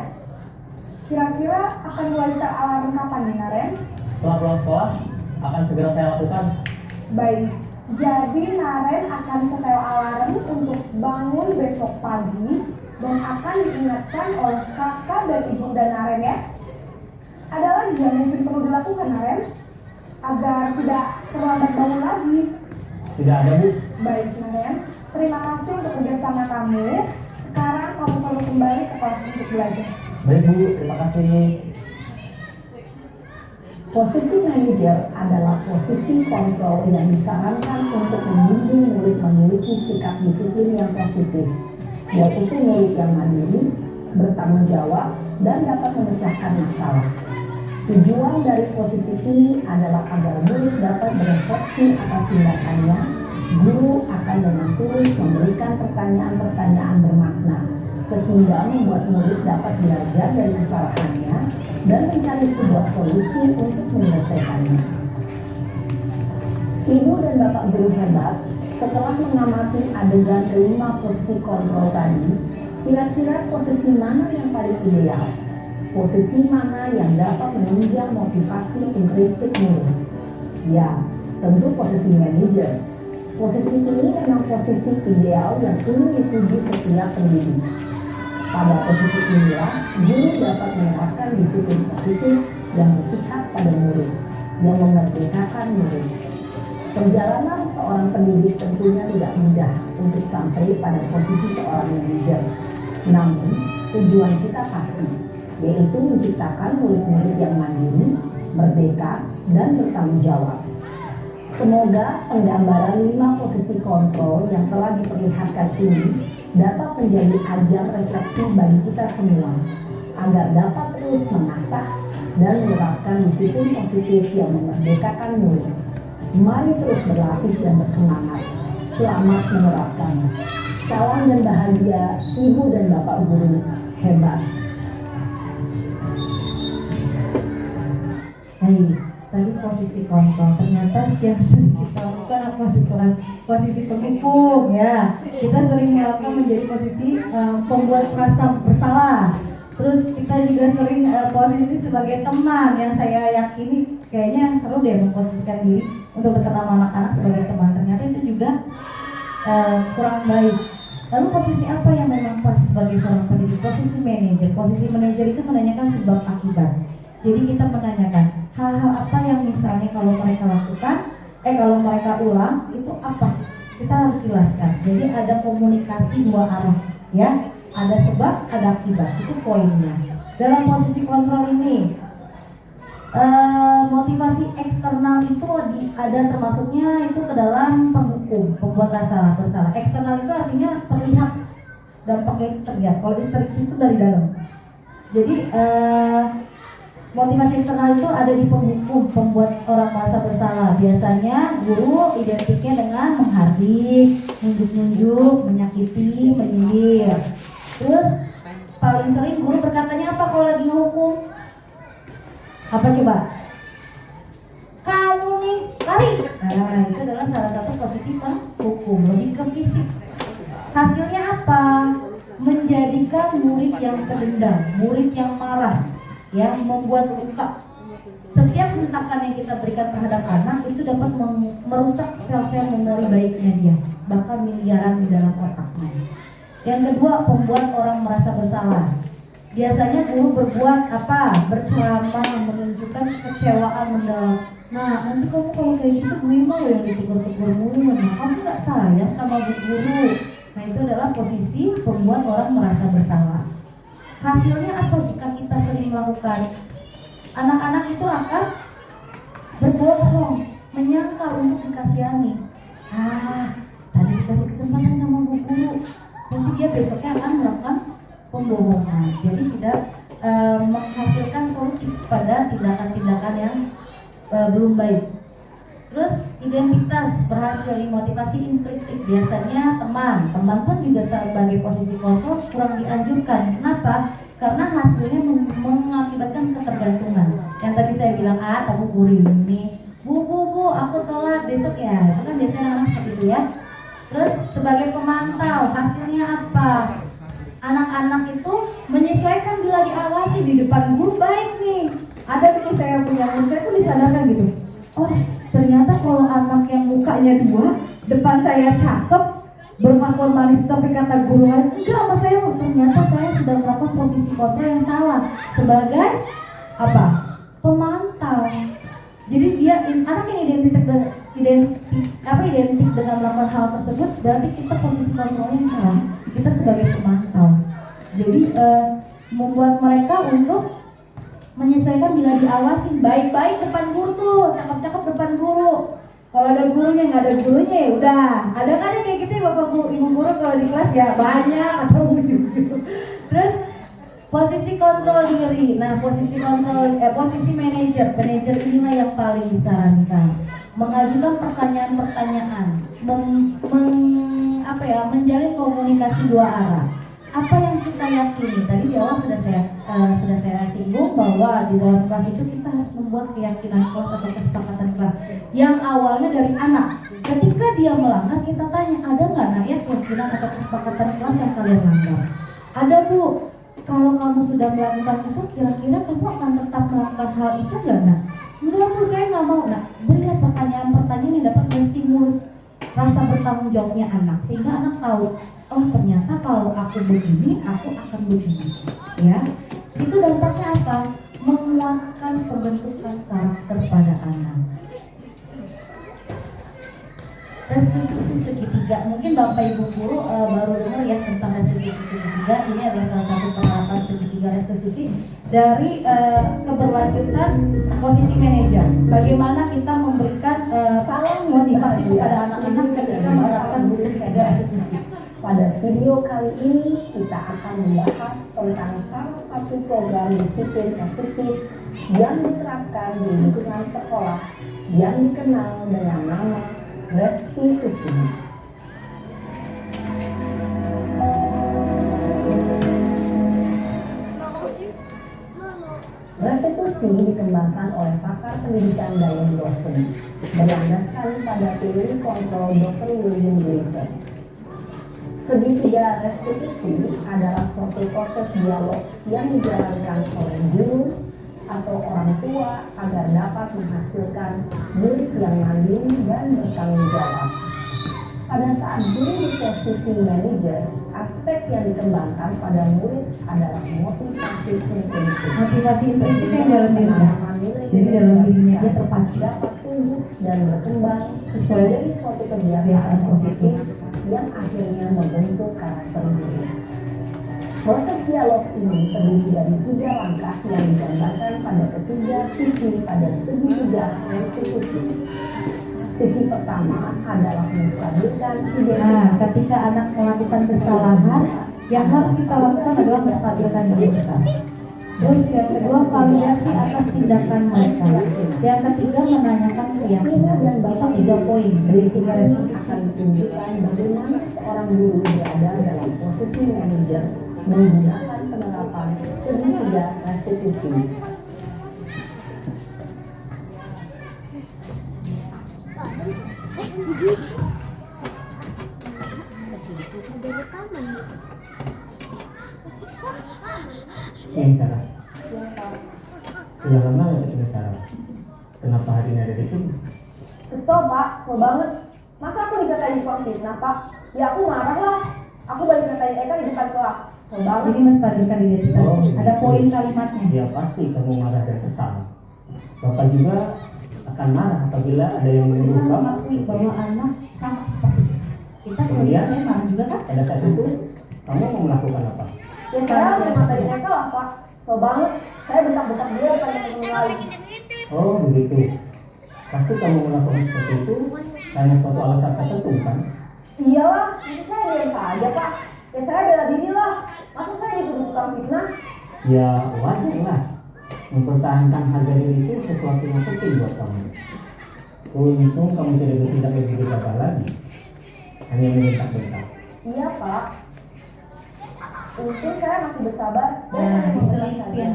Kira-kira akan mulai alarm kapan nih Naren? Setelah pulang sekolah, akan segera saya lakukan. Baik, jadi Naren akan setel alarm untuk bangun besok pagi dan akan diingatkan oleh kakak dan ibu dan Naren ya. Ada lagi yang mungkin perlu dilakukan Naren agar tidak terlambat bangun lagi? Tidak ada Bu. Baik Naren, terima kasih untuk kerjasama kamu. Sekarang kamu perlu kembali ke kelas untuk belajar. Baik Bu, terima kasih. Posisi manajer adalah posisi kontrol yang disarankan untuk membimbing murid memiliki sikap disiplin yang positif, yaitu murid yang mandiri, bertanggung jawab, dan dapat memecahkan masalah. Tujuan dari posisi ini adalah agar murid dapat berefleksi atas tindakannya. Guru akan dengan tulus memberikan pertanyaan-pertanyaan bermakna, sehingga membuat murid dapat belajar dari kesalahannya dan mencari sebuah solusi untuk menyelesaikannya. Ibu dan Bapak guru hebat, setelah mengamati adegan kelima posisi kontrol tadi, kira-kira posisi mana yang paling ideal? Posisi mana yang dapat menunjang motivasi intrinsik murid? Ya, tentu posisi manajer. Posisi ini memang posisi ideal yang ingin dituju setiap pendidik. Pada posisi inilah, guru dapat menerapkan disiplin positif yang berpihak pada murid, yang memerdekakan murid. Perjalanan seorang pendidik tentunya tidak mudah untuk sampai pada posisi seorang manajer. Namun, tujuan kita pasti, yaitu menciptakan murid-murid yang mandiri, merdeka, dan bertanggung jawab. Semoga penggambaran 5 posisi kontrol yang telah diperlihatkan ini dapat menjadi ajang refleksi bagi kita semua, agar dapat terus mengasah dan menerapkan disiplin positif yang memerdekakan murid. Mari terus berlatih dan bersemangat. Selamat menerapkan. Salam dan bahagia, Ibu dan Bapak guru hebat. Baik, tadi posisi kontrol. Ternyata yang sering kita lakukan apa di kelas? Posisi penghukum ya. Kita sering melakukan menjadi posisi pembuat merasa bersalah. Terus kita juga sering posisi sebagai teman yang saya yakini kayaknya seru deh memposisikan diri untuk berteman sama anak-anak sebagai teman. Ternyata itu juga kurang baik. Lalu posisi apa yang memang pas sebagai seorang pendidik? Posisi manajer. Posisi manajer itu menanyakan sebab akibat. Jadi kita menanyakan hal-hal apa yang misalnya kalau mereka lakukan, kalau mereka ulang itu apa? Kita harus jelaskan. Jadi ada komunikasi dua arah, ya. Ada sebab, ada akibat. Itu poinnya. Dalam posisi kontrol ini, motivasi eksternal itu ada termasuknya itu ke dalam penghukum, pembuat rasa bersalah. Eksternal itu artinya terlihat, dampaknya itu terlihat. Kalau intrik itu dari dalam. Jadi motivasi eksternal itu ada di penghukum, pembuat orang merasa bersalah. Biasanya guru identiknya dengan menghardik, nunjuk-nunjuk, menyakiti, menyindir. Terus paling sering guru berkatanya apa kalau lagi ngehukum? Apa coba? Kamu nih lari. Nah, itu adalah salah satu posisi penghukum, lebih ke fisik. Hasilnya apa? Menjadikan murid yang terdendam, murid yang marah, yang membuat luka. Setiap hentakan yang kita berikan terhadap anak itu dapat merusak sel-sel memori baiknya dia, bahkan miliaran di dalam otaknya. Yang kedua, pembuat orang merasa bersalah. Biasanya guru berbuat apa? Berceramah, menunjukkan kekecewaan mendalam. Nah, nanti kamu kalau kayak gitu gue mau yang ditegur-tegur mulu. Nah, kamu nggak sayang sama bu guru. Nah, itu adalah posisi pembuat orang merasa bersalah. Hasilnya apa jika kita sering melakukan? Anak-anak itu akan berbohong, menyangka untuk dikasihani. Tadi dikasih kesempatan sama bu guru, pasti dia besoknya akan melakukan pembohongan. Jadi tidak menghasilkan solusi pada tindakan-tindakan yang belum baik. Terus identitas berhasil dimotivasi instruktif. Biasanya teman pun juga sebagai posisi kontrol kurang dianjurkan. Kenapa? Karena hasilnya mengakibatkan ketergantungan. Yang tadi saya bilang, kamu guru ini, bu, aku telat besok ya. Itu kan biasanya anak seperti itu ya. Terus sebagai pemantau, hasilnya apa? Anak-anak itu menyesuaikan bila diawasi di depan guru baik nih. Ada nih saya punya murid, saya pun disadarkan gitu. Oh, ternyata kalau anak yang mukanya dua, depan saya cakep, bermakhluk manis, tapi kata guru lain enggak sama saya. Ternyata saya sudah melakukan posisi kontrol yang salah sebagai apa? Pemantau. Jadi dia anak yang identik dengan melakukan hal tersebut, berarti kita posisi kontrolnya yang salah. Kita sebagai pemantau. Jadi membuat mereka untuk menyesuaikan bila diawasin baik-baik depan guru tuh, cakep-cakep depan guru. Kalau ada gurunya, nggak ada gurunya ya udah. Ada kan kayak gitu ya bapak guru, ibu guru kalau di kelas ya banyak atau ujung-ujung. Terus posisi kontrol diri. Nah, posisi manajer inilah yang paling disarankan. Mengajukan pertanyaan-pertanyaan, menjalin komunikasi dua arah. Apa yang kita yakini? Tadi di awal sudah saya singgung bahwa di dalam kelas itu kita harus membuat keyakinan kelas atau kesepakatan kelas yang awalnya dari anak. Ketika dia melanggar, kita tanya, ada nggak nak ya keyakinan atau kesepakatan kelas yang kalian langgar? Ada bu. Kalau kamu sudah melakukan itu, kira-kira kamu akan tetap melakukan hal itu nggak nak? Enggak bu, saya nggak mau. Nah, berilah pertanyaan-pertanyaan yang dapat menstimulus rasa bertanggung jawabnya anak, sehingga anak tahu, oh ternyata kalau aku begini, aku akan begini, ya. Itu dampaknya apa? Menguatkan pembentukan karakter pada anak. Restitusi segitiga, mungkin Bapak Ibu guru baru dengar ya tentang restitusi segitiga. Ini adalah salah satu penerapan segitiga restitusi dari keberlanjutan posisi manajer. Bagaimana kita memberikan motivasi kepada anak-anak ketika menerapkan segitiga restitusi. Pada video kali ini kita akan membahas tentang salah satu program disiplin positif yang diterapkan di lingkungan sekolah yang dikenal dengan nama restitusi. Restitusi dikembangkan oleh pakar pendidikan Diane Dawson berdasarkan pada teori kontrol Dr. William Gleason. Segitiga restitusi adalah suatu proses dialog yang dijalankan oleh guru atau orang tua agar dapat menghasilkan murid yang mandiri dan bertanggung jawab. Pada saat guru di posisi manajer, aspek yang dikembangkan pada murid adalah motivasi intrinsik. Motivasi intrinsik yang dalam dirinya. Jadi dalam dirinya dia terpacu dapat tumbuh dan berkembang sesuai dari suatu kebiasaan positif yang akhirnya membentuk karakter murid. Proses dialog ini terdiri dari 3 langkah yang digambarkan pada ketiga sisi pada segitiga restitusi. Sisi pertama adalah menstabilkan identitas. Ketika anak melakukan kesalahan, yang harus kita lakukan adalah menstabilkan identitas. Terus yang kedua, validasi atas tindakan mereka. Yang ketiga, menanyakan keyakinan. Itu 3 poin dari 3 restitusi. Akan ditunjukkan bagaimana seorang guru berada dalam posisi manajer menggunakan penerapan segitiga restitusi. Yang cara. Ya memang itu cara. Kenapa hari ini ada di sini? Kesel pak, kesel banget. Masa aku dikatain kurang fitnah pak? Ya aku marah lah. Aku balik ngatain Eka di depan kelas. Mau banget. Jadi menstabilkan identitas. Oh, Ada gitu. poin kalimatnya. Ya pasti kamu marah dan kesal. Bapak juga akan marah apabila ada yang Kita menuduh kamu. mengakui bahwa anak sama seperti kita. Kita kalau Kemudian? kita marah juga kan? Pada saat itu kamu mau melakukan apa? Ya saya udah ngatain Eka lah Pak. Mau banget. Saya bentak-bentak dia pengen ngomong lagi. Oh begitu. Pasti kamu melakukan seperti itu karena suatu alasan tertentu kan? Iyalah, itu saya diam saja Pak. Ya saya bela diri lah. Masa saya dituduh tukang fitnah? Ya wajar lah. Mempertahankan harga diri itu sesuatu yang penting buat kamu. Untung kamu tidak bertindak lebih gegabah lagi. Hanya membentak-bentak. Iya Pak. Untung saya masih bersabar dan Nah, hanya membentak diselipin. saja.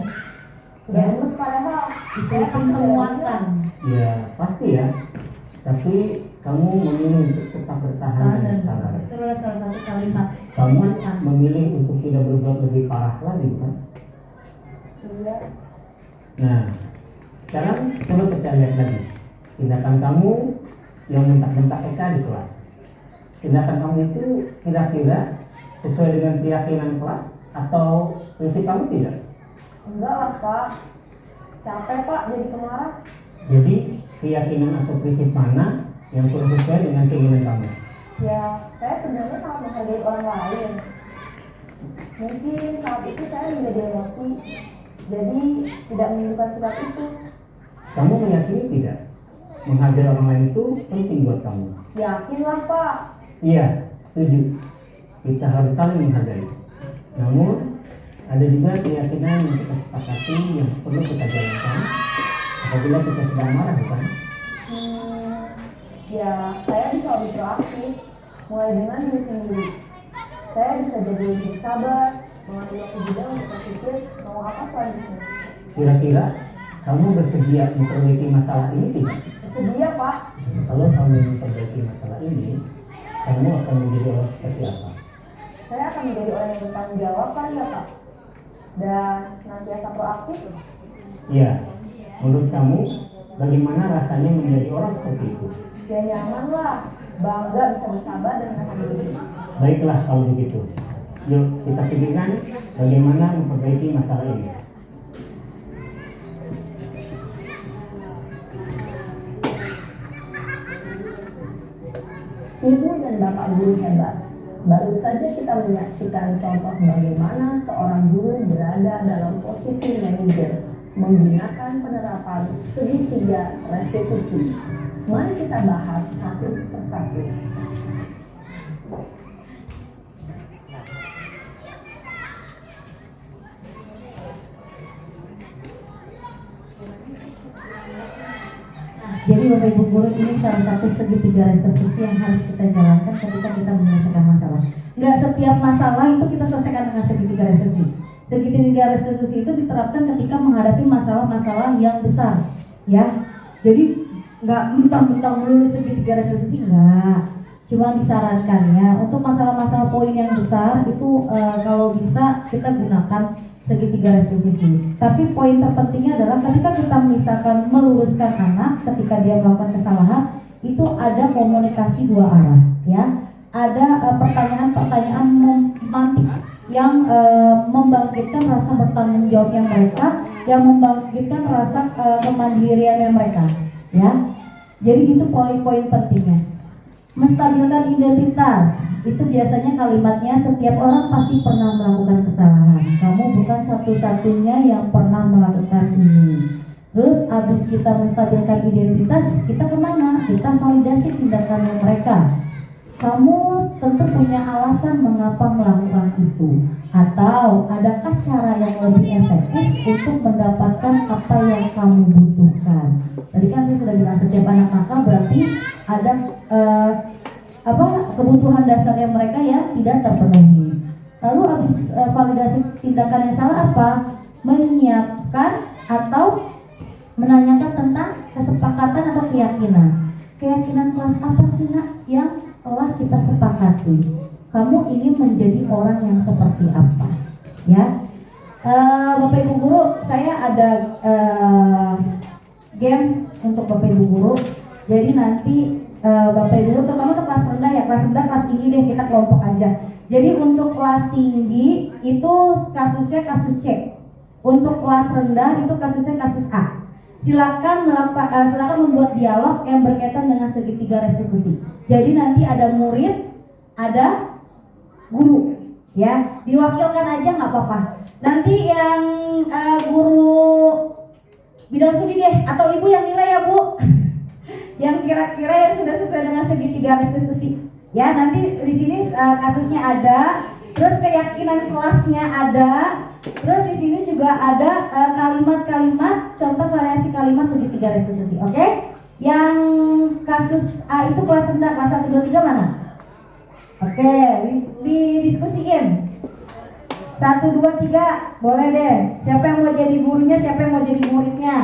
Sudah lemes padahal. Diselipin penguatan. Ya pasti ya. Tapi kamu memilih untuk tetap bertahan dan sabar. Itu adalah salah satu kalimat Kamu penguatan. memilih untuk tidak berbuat lebih parah lagi kan? Iya. Nah, sekarang coba kita lihat lagi tindakan kamu yang bentak-bentak Eka di kelas. Tindakan kamu itu kira-kira sesuai dengan keyakinan kelas atau prinsip kamu tidak? Enggak lah Pak. Capek Pak jadi pemarah. Jadi keyakinan atau prinsip mana yang kurang sesuai dengan keinginan kamu? Ya, saya sebenarnya sangat menghargai orang lain. Mungkin saat itu saya menjadi emosi, jadi tidak menunjukkan sikap itu. Kamu meyakini tidak? Menghargai orang lain itu penting buat kamu. Yakinlah Pak. Iya, setuju. Kita harus saling menghargai. Namun, ada juga keyakinan yang kita sepakati yang perlu kita jalankan apabila kita sedang marah, bukan? Ya, saya bisa lebih proaktif, mulai dengan diri sendiri. Saya bisa jadi lebih sabar, mengambil waktu juga untuk berpikir mau apa selanjutnya. Kira-kira kamu bersedia memperbaiki masalah ini tidak? Bersedia Pak. Kalau kamu memperbaiki masalah ini, kamu akan menjadi orang seperti apa? Saya akan menjadi orang yang bertanggung jawab kali ya Pak. Dan senantiasa proaktif. Iya, menurut kamu bagaimana rasanya menjadi orang seperti itu? Ya nyaman lah, bangga bisa bersabar dan menahan diri. Baiklah kalau begitu. Yuk kita pikirkan bagaimana memperbaiki masalah ini. Ibu dan Bapak guru hebat. Baru saja kita menyaksikan contoh bagaimana seorang guru berada dalam posisi manajer menggunakan penerapan segitiga restitusi. Mari kita bahas satu persatu. Jadi Bapak Ibu guru ini salah satu segitiga restitusi yang harus kita jalankan ketika kita menyelesaikan masalah. Nggak setiap masalah itu kita selesaikan dengan segitiga restitusi. Segitiga restitusi itu diterapkan ketika menghadapi masalah-masalah yang besar, ya. Jadi nggak mentang-mentang melulu segitiga restitusi, nggak. Cuma disarankan ya untuk masalah-masalah poin yang besar itu kalau bisa kita gunakan segitiga restitusi. Tapi poin terpentingnya adalah ketika kita misalkan meluruskan anak ketika dia melakukan kesalahan, itu ada komunikasi dua arah, ya. Ada pertanyaan-pertanyaan memantik yang membangkitkan rasa bertanggung jawabnya mereka, yang membangkitkan rasa kemandiriannya mereka, ya. Jadi itu poin-poin pentingnya. Menstabilkan identitas itu biasanya kalimatnya setiap orang pasti pernah melakukan kesalahan. Kamu bukan satu-satunya yang pernah melakukan ini. Terus abis kita menstabilkan identitas, kita kemana? Kita validasi tindakannya mereka. Kamu tentu punya alasan mengapa melakukan itu. Atau adakah cara yang lebih efektif untuk mendapatkan apa yang kamu butuhkan? Tadi kan saya sudah bilang setiap anak nakal berarti ada kebutuhan dasarnya mereka yang tidak terpenuhi. Lalu habis validasi tindakan yang salah apa? Menyiapkan atau menanyakan tentang kesepakatan atau keyakinan. Keyakinan kelas apa sih nak yang telah kita sepakati? Kamu ingin menjadi orang yang seperti apa? Ya, Bapak Ibu Guru, saya ada games untuk Bapak Ibu Guru. Jadi nanti Bapak Ibu Guru, terutama untuk kelas rendah ya, kelas rendah kelas tinggi deh kita kelompok aja. Jadi untuk kelas tinggi itu kasusnya kasus C. Untuk kelas rendah itu kasusnya kasus A. Silakan membuat dialog yang berkaitan dengan segitiga restitusi. Jadi nanti ada murid, ada guru, ya. Diwakilkan aja nggak apa-apa. Nanti yang guru bidang studi deh, atau ibu yang nilai ya bu, yang kira-kira yang sudah sesuai dengan segitiga restitusi. Ya nanti di sini kasusnya ada, terus keyakinan kelasnya ada. Terus di sini juga ada kalimat-kalimat, contoh variasi kalimat segitiga restitusi, oke? Yang kasus A itu kelas rendah, kelas 1, 2, 3 mana? Oke, didiskusiin. 1, 2, 3, boleh deh. Siapa yang mau jadi gurunya, siapa yang mau jadi muridnya?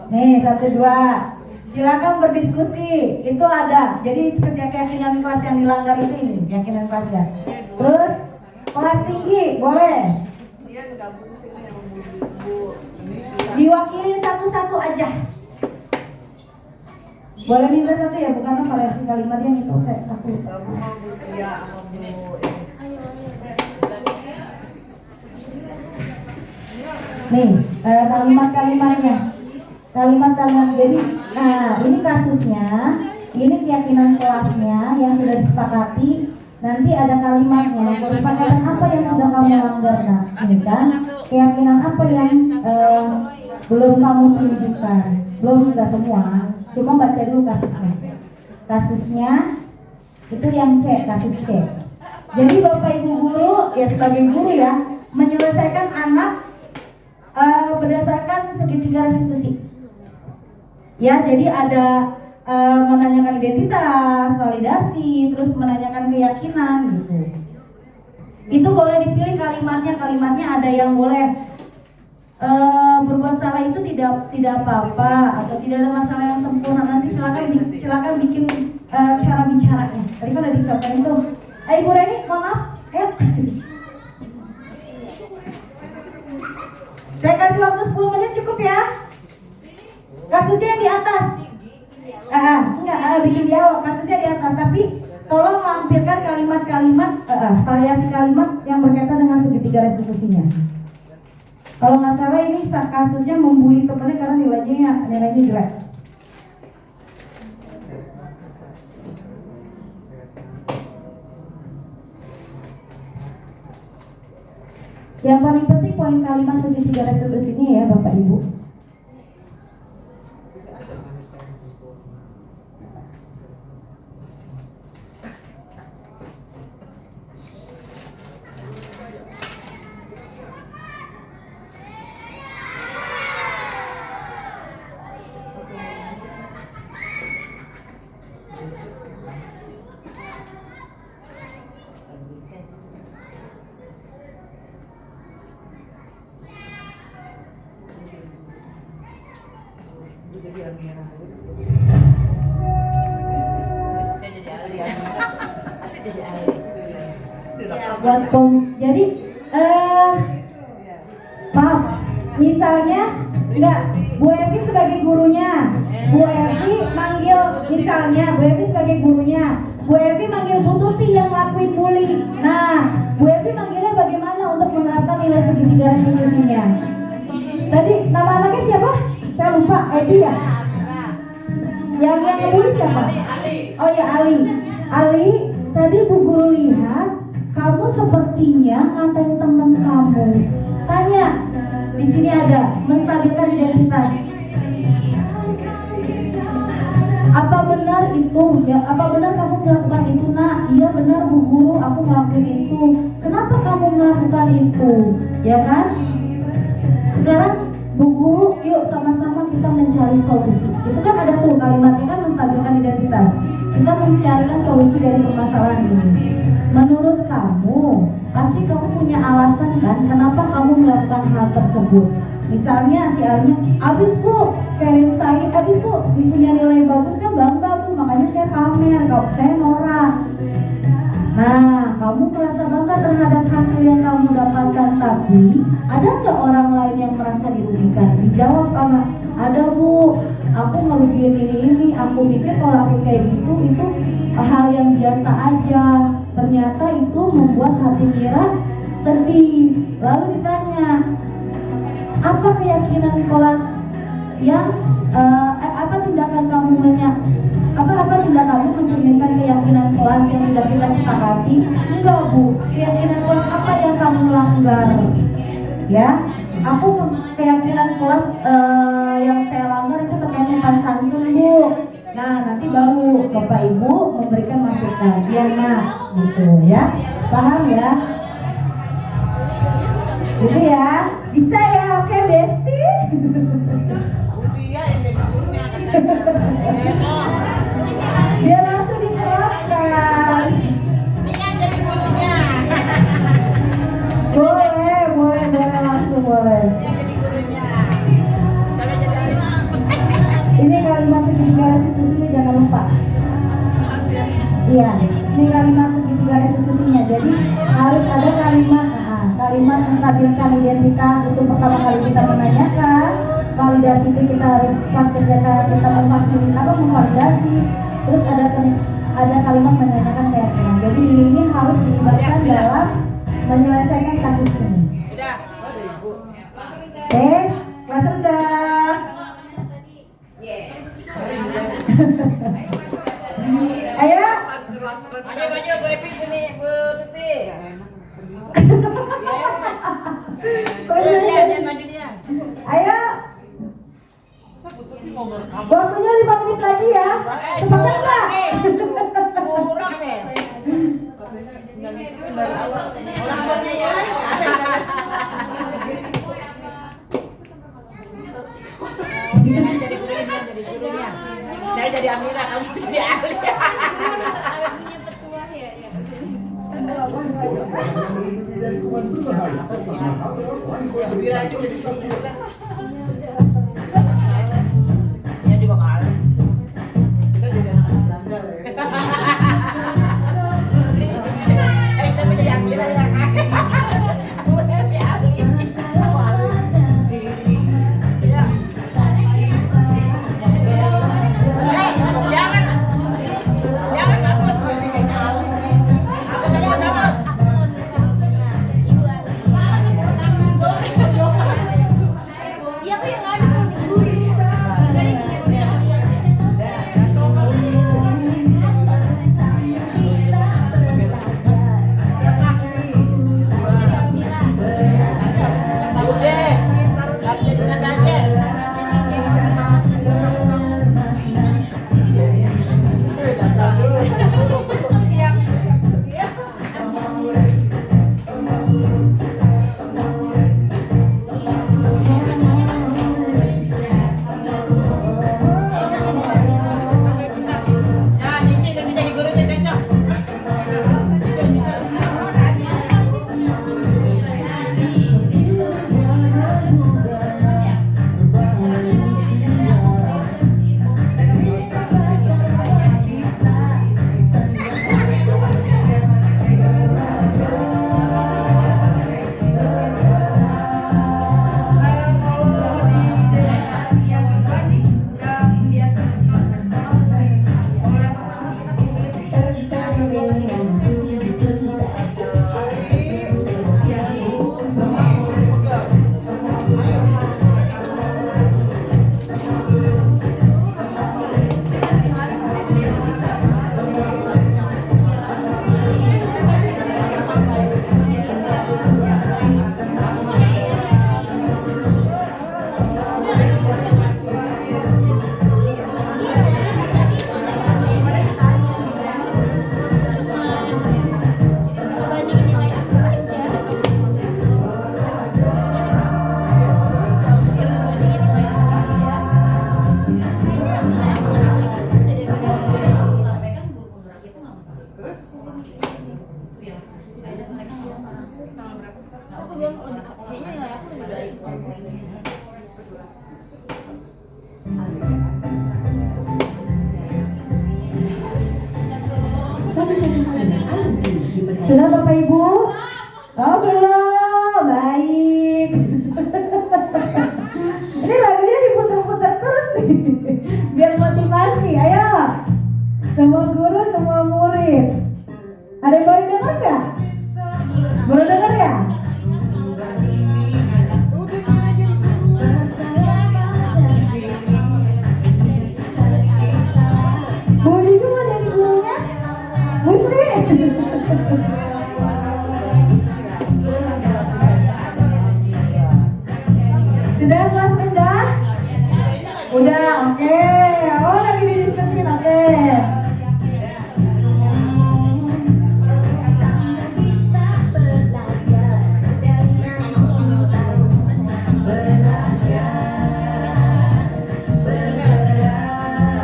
Nih, 1, 2. Silakan berdiskusi, itu ada. Jadi keyakinan kelas yang dilanggar itu ini, keyakinan kelas ya. Terus kelas tinggi, boleh. Diwakilin satu-satu aja. Boleh minta satu ya, bukan variasi kalimat yang itu aku. Nih, kalimat-kalimatnya. Kalimat-kalimat. Jadi, ini kasusnya, ini keyakinan kelasnya yang sudah disepakati. Nanti ada kalimatnya, kesepakatan apa yang sudah kamu langgar, nah, ini kan keyakinan apa yang belum kamu tunjukkan, belum, enggak semua, cuma baca dulu kasusnya. Kasusnya itu yang C, kasus C. Jadi bapak ibu guru ya sebagai guru ya menyelesaikan anak berdasarkan segitiga restitusi. Ya jadi ada menanyakan identitas, validasi, terus menanyakan keyakinan gitu. Itu boleh dipilih kalimatnya ada yang boleh berbuat salah itu tidak apa-apa atau tidak ada masalah yang sempurna. Nanti silakan bikin cara bicaranya. Tadi kan udah disampaikan itu. Ibu Reni, mohon maaf. Saya kasih waktu 10 menit cukup ya. Kasusnya yang di atas. Bikin dialog, kasusnya di atas. Tapi tolong lampirkan kalimat-kalimat, variasi kalimat yang berkaitan dengan segitiga restitusinya. Kalau nggak salah ini kasusnya membuli temannya karena nilainya jelek. Yang paling penting poin kalimat segitiga restitusi ini ya Bapak Ibu. Jadi maaf, misalnya enggak, Bu Evi sebagai gurunya, Bu Evi manggil misalnya Bu Evi sebagai gurunya, Bu Evi manggil Bu Tuti yang lakuin bully. Nah, Bu Evi manggilnya bagaimana untuk menerapkan nilai segitiga restitusinya? Tadi nama anaknya siapa? Saya lupa, Edi ya? Yang ngebully siapa? Oh ya Ali, tadi Bu Guru lihat kamu sepertinya ngatain teman kamu. Tanya, di sini ada menstabilkan identitas. Apa benar itu? Ya, apa benar kamu melakukan itu, Nak? Iya benar Bu Guru, aku ngelakuin itu. Kenapa kamu melakukan itu? Ya kan? Sekarang Bu Guru, yuk sama-sama kita mencari solusi. Itu kan ada tuh kalimatnya kan menstabilkan identitas. Kita mencarikan solusi dari permasalahan ini. Menurut kamu, pasti kamu punya alasan kan kenapa kamu melakukan hal tersebut. Misalnya si Alinya, abis Bu, karir saya, abis Bu, punya nilai bagus kan bangga Bu, makanya saya pamer, kalau saya norak. Nah, kamu merasa bangga terhadap hasil yang kamu dapatkan, tapi ada nggak orang lain yang merasa dirugikan? Dijawab sama, ada Bu, aku ngerugiin ini, aku pikir kalau aku kayak gitu, itu hal yang biasa aja. Ternyata itu membuat hati Mira sedih. Lalu ditanya, apa keyakinan kelas yang apa tindakan kamu mencerminkan keyakinan kelas yang sudah kita sepakati? Enggak Bu, keyakinan kelas apa yang kamu langgar? Ya, keyakinan kelas yang saya langgar itu terkait dengan santun Bu. Nah, nanti baru Bapak Ibu memberikan masukan. Iya Nak, gitu ya. Paham ya? Gitu ya, bisa ya, oke Besti. Dia langsung diterapkan. Boleh langsung boleh. Ini kalimat segitiga restitusinya jangan lupa. Iya, ini kalimat segitiga restitusinya. Jadi harus ada kalimat menstabilkan identitas. Itu pertama kali kita menanyakan. Validasi itu kita harus pas ketika kita memvalidasi. Terus ada kalimat menanyakan keyakinan. Jadi ini harus dilibatkan dalam menyelesaikan kasus ini. Oke, kelas rendah. Ayo. Maju Bu Epi ini Bu Tuti. Maju dia. Ayo. Waktunya 5 menit lagi ya. Sepakat nggak? Kurang nih. Orang tuanya ya. Jadi gurunya. Saya jadi Amira, kamu jadi Ali. Ya juga kalah. Kita jadi anak Belanda. Kita jadi Amira ya. Bu Epi Ali. Sudah Bapak Ibu? Oh belum, baik. Ini lagunya diputar-putar terus nih, biar motivasi. Ayo, semua guru, semua murid. Ada yang baru kelas rendah? Udah, oke. Oh, lagi didiskusin, oke.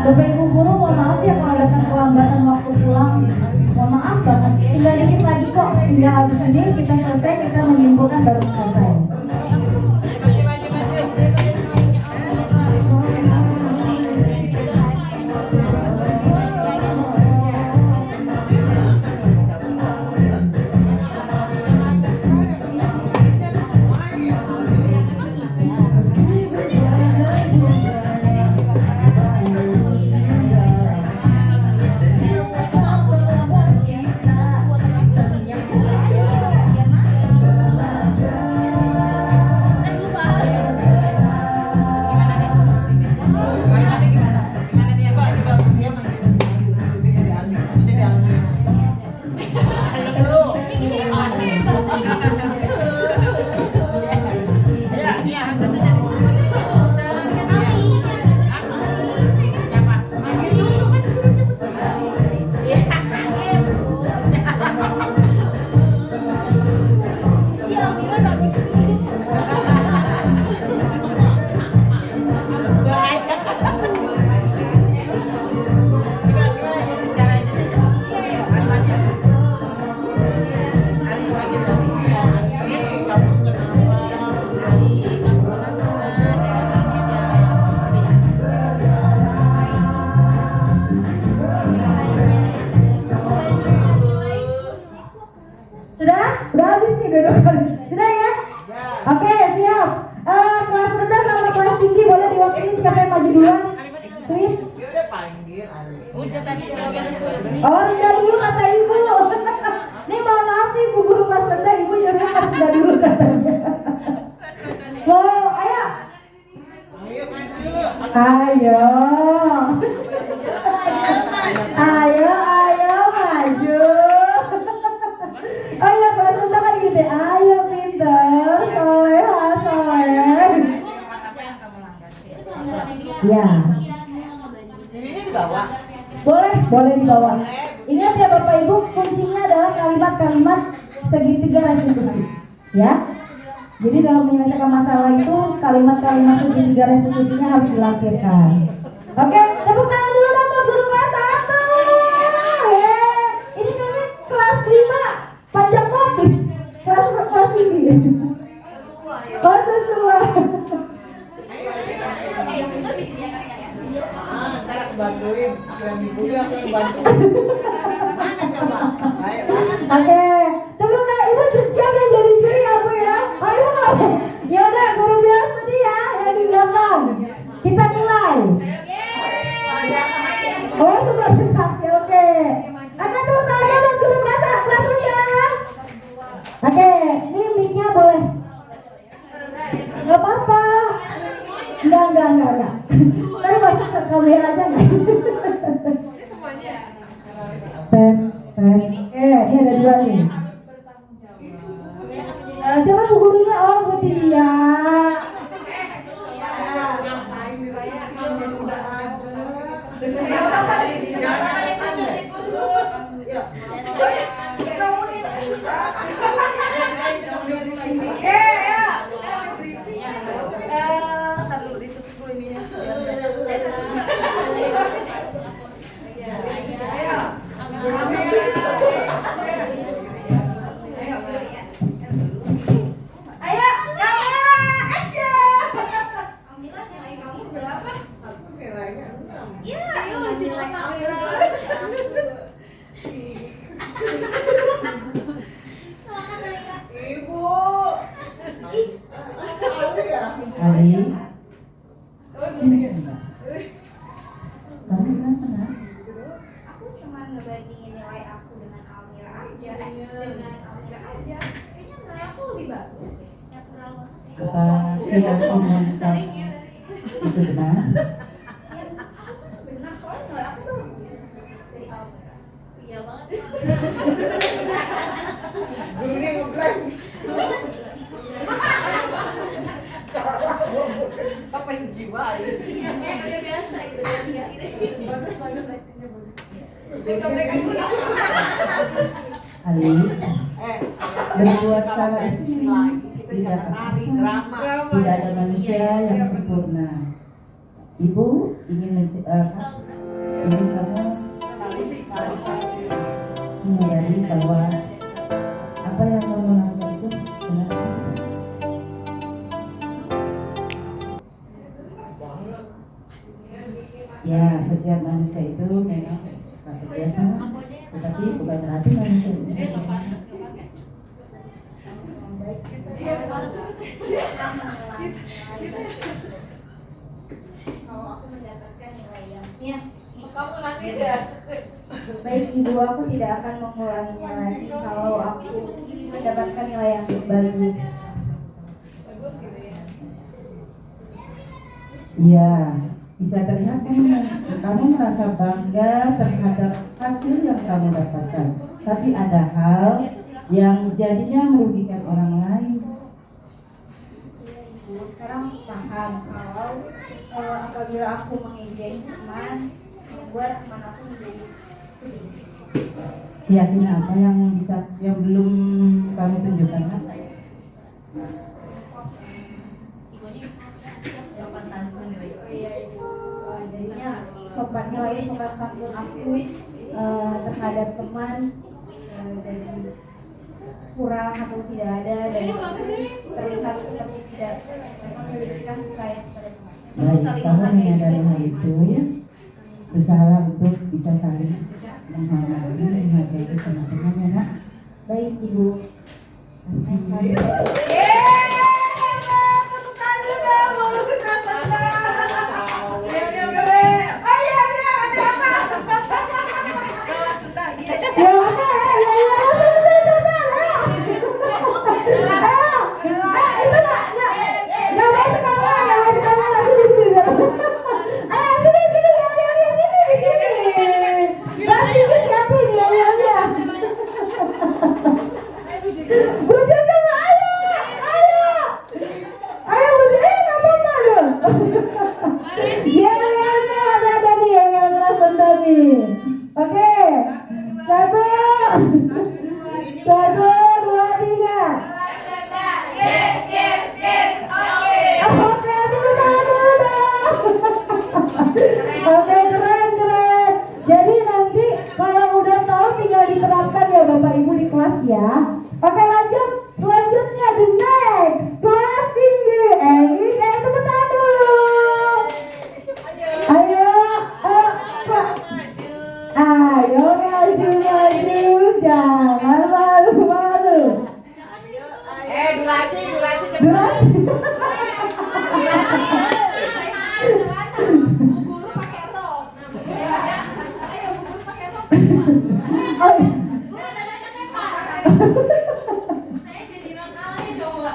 Bapak Ibu guru, mohon maaf ya kalau ada kelambatan waktu pulang. Mohon maaf banget. Tinggal dikit lagi kok. Tinggal habis ini kita selesai, kita menyimpulkan baru selesai. Sudah? Udah habis nih duduk. Sudah ya? Oke, siap. Kelas rendah sama kelas tinggi boleh diwakilin, siapa yang maju duluan? Sweet. Udah tadi Oh, rendah dulu kata ibu. Nih mohon maaf nih ibu guru kelas rendah, ibu nyuruh kelas rendah dulu katanya. Wow, ayo. Ayo. Ayo maju. Oh iya, kelas rendah kan gitu. Ayo pinter, soleh. Ya. Boleh dibawa. Ingat ya Bapak Ibu, kuncinya adalah kalimat-kalimat segitiga restitusi. Ya. Jadi dalam menyelesaikan masalah itu kalimat-kalimat segitiga restitusinya harus dilampirkan. Oke, tepuk tangan dulu dong buat guru kelas 1. Ini kayaknya kelas 5 panjang banget. Kelas tinggi. Oh, sesuai. Sekarang bantuin, aku yang dibully, aku yang bantuin. Mana coba? Baik banget. Oke, tepuk tangan. Ibu siap yang jadi juri ya Bu ya? Oh ibu. Ya udah, guru bilang tadi ya yang di belakang. Kita nilai. Oh sebagai saksi, oke. Akan tepuk tangan buat guru kelas rendah. Oke, ini mic-nya boleh. Gak apa-apa. Enggak. Tapi masuk ke kamera aja nggak? Tes. Oke, ini ada 2 nih. Siapa bu gurunya? Oh, Bu Tia. Aku cuma ngebandingin nilai aku dengan Almira aja. Kayaknya nilai aku lebih bagus deh. Yang omongan itu benar. Benar, soalnya nilai aku tuh bagus dari Almira. Iya banget. Gurunya ngeblank. ngapain jiwa? Iya, kayak biasa gitu ya. Bagus aktingnya bagus. Contekan pula. Ali, berbuat salah itu Kita tidak jangan nari drama. tidak ada manusia yang sempurna. Ibu ingin ingin kamu menyadari bahwa apa yang kamu lakukan itu benar. Ya, setiap manusia itu memang suka berjasa, tetapi bukan berarti manusia itu sempurna. Kalau aku mendapatkan nilai yang kamu nangis ya. Baik ibu, aku tidak akan mengulanginya lagi kalau aku mendapatkan nilai yang bagus. Bagus gitu ya. Iya, bisa terlihat kamu merasa bangga terhadap hasil yang kamu dapatkan. Tapi ada hal yang jadinya merugikan orang lain. Ibu sekarang paham kalau apabila aku mengejek teman, membuat teman aku menjadi sedih. Keyakinan apa yang belum kamu tunjukkan? Sopan santun nilai. Jadinya sopan santun aku terhadap teman jadi kurang atau tidak ada dan terlihat seperti tidak memiliki kasih sayang pada teman. Baik, kamu menyadari hal itu, berusaha untuk bisa saling menghormati, menghargai sama teman ya nak. Baik ibu. Oke, keren. Jadi nanti kalau udah tahu tinggal diterapkan ya Bapak Ibu di kelas ya. Oke, lanjut. Selanjutnya the next kelas tinggi. Tepuk tangan dulu. Ayo, ayo maju, jangan malu-malu. Durasi. Guru pakai rok. Ayo guru pakai rok. Oh, Saya jadi nakalnya coba.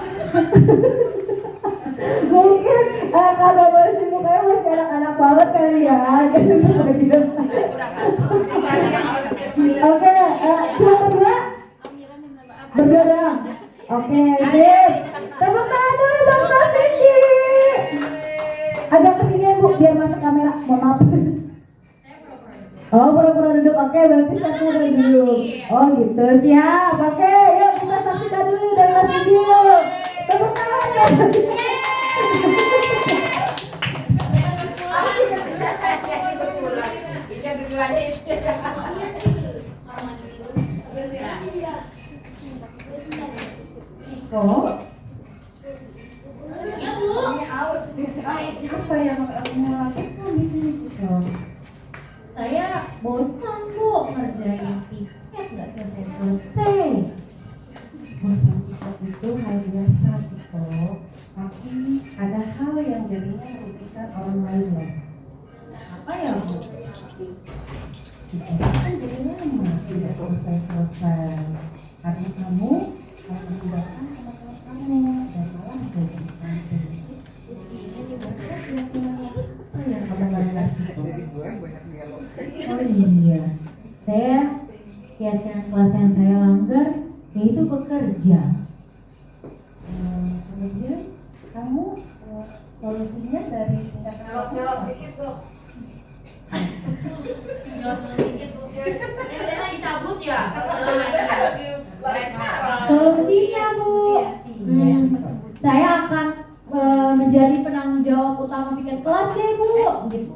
mungkin kalau masih mukanya masih anak-anak banget kali ya. Jadi oke, cuma berdua. Oke, sip. Tepuk tangan dulu Bang Prasetyo. Agak kesini ya Bu, biar masuk kamera. Mohon maaf. Oh, pura-pura duduk. Oke, berarti satunya dari dulu. Oh gitu, siap. Oke, yuk kita saksikan dulu dari Mas video. Tepuk tangan ya. Ciko, Iya Bu. apa yang kamu lakukan di sini Ciko? Saya bosan Bu ngerjain tiket nggak selesai-selesai. Bosan Ciko itu hal biasa Ciko. Tapi ada hal yang jadinya merugikan orang lain loh. Apa ya Bu? Ciko kan jadinya tidak selesai-selesai. Karena kamu meninggalkan teman-teman kamu dan malah menjadi kantin. Apa yang kamu lakukan Ciko? Oh iya, saya keyakinan kelas yang saya langgar yaitu bekerja. Kemudian kamu solusinya Kalian dari tingkat Belok dikit bro. Jangan dikit tuh. Ini lagi cabut ya. solusinya Bu. Saya akan menjadi penanggung jawab utama piket kelas deh Bu. Gitu.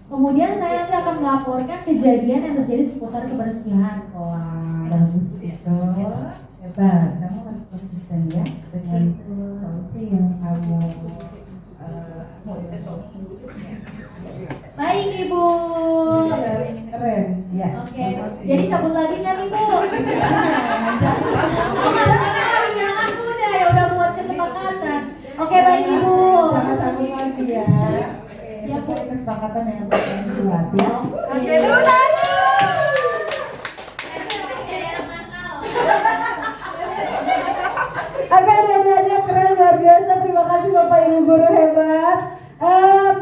Kemudian saya nanti akan melaporkan kejadian yang terjadi seputar kebersihan. Wah, bagus itu. Hebat, kamu harus konsisten ya dengan solusi yang kamu Baik Ibu. keren ya. Oke. Jadi cabut lagi nggak nih Bu? Jangan udah ya udah buat kesepakatan. Oke baik Ibu. Jangan cabut lagi ya. Siap Bu. Kesepakatan yang kita buat ya. Oke dulu lagi. Jadi anak nakal. Oke, dua-duanya keren luar biasa. Terima kasih Bapak Ibu guru hebat.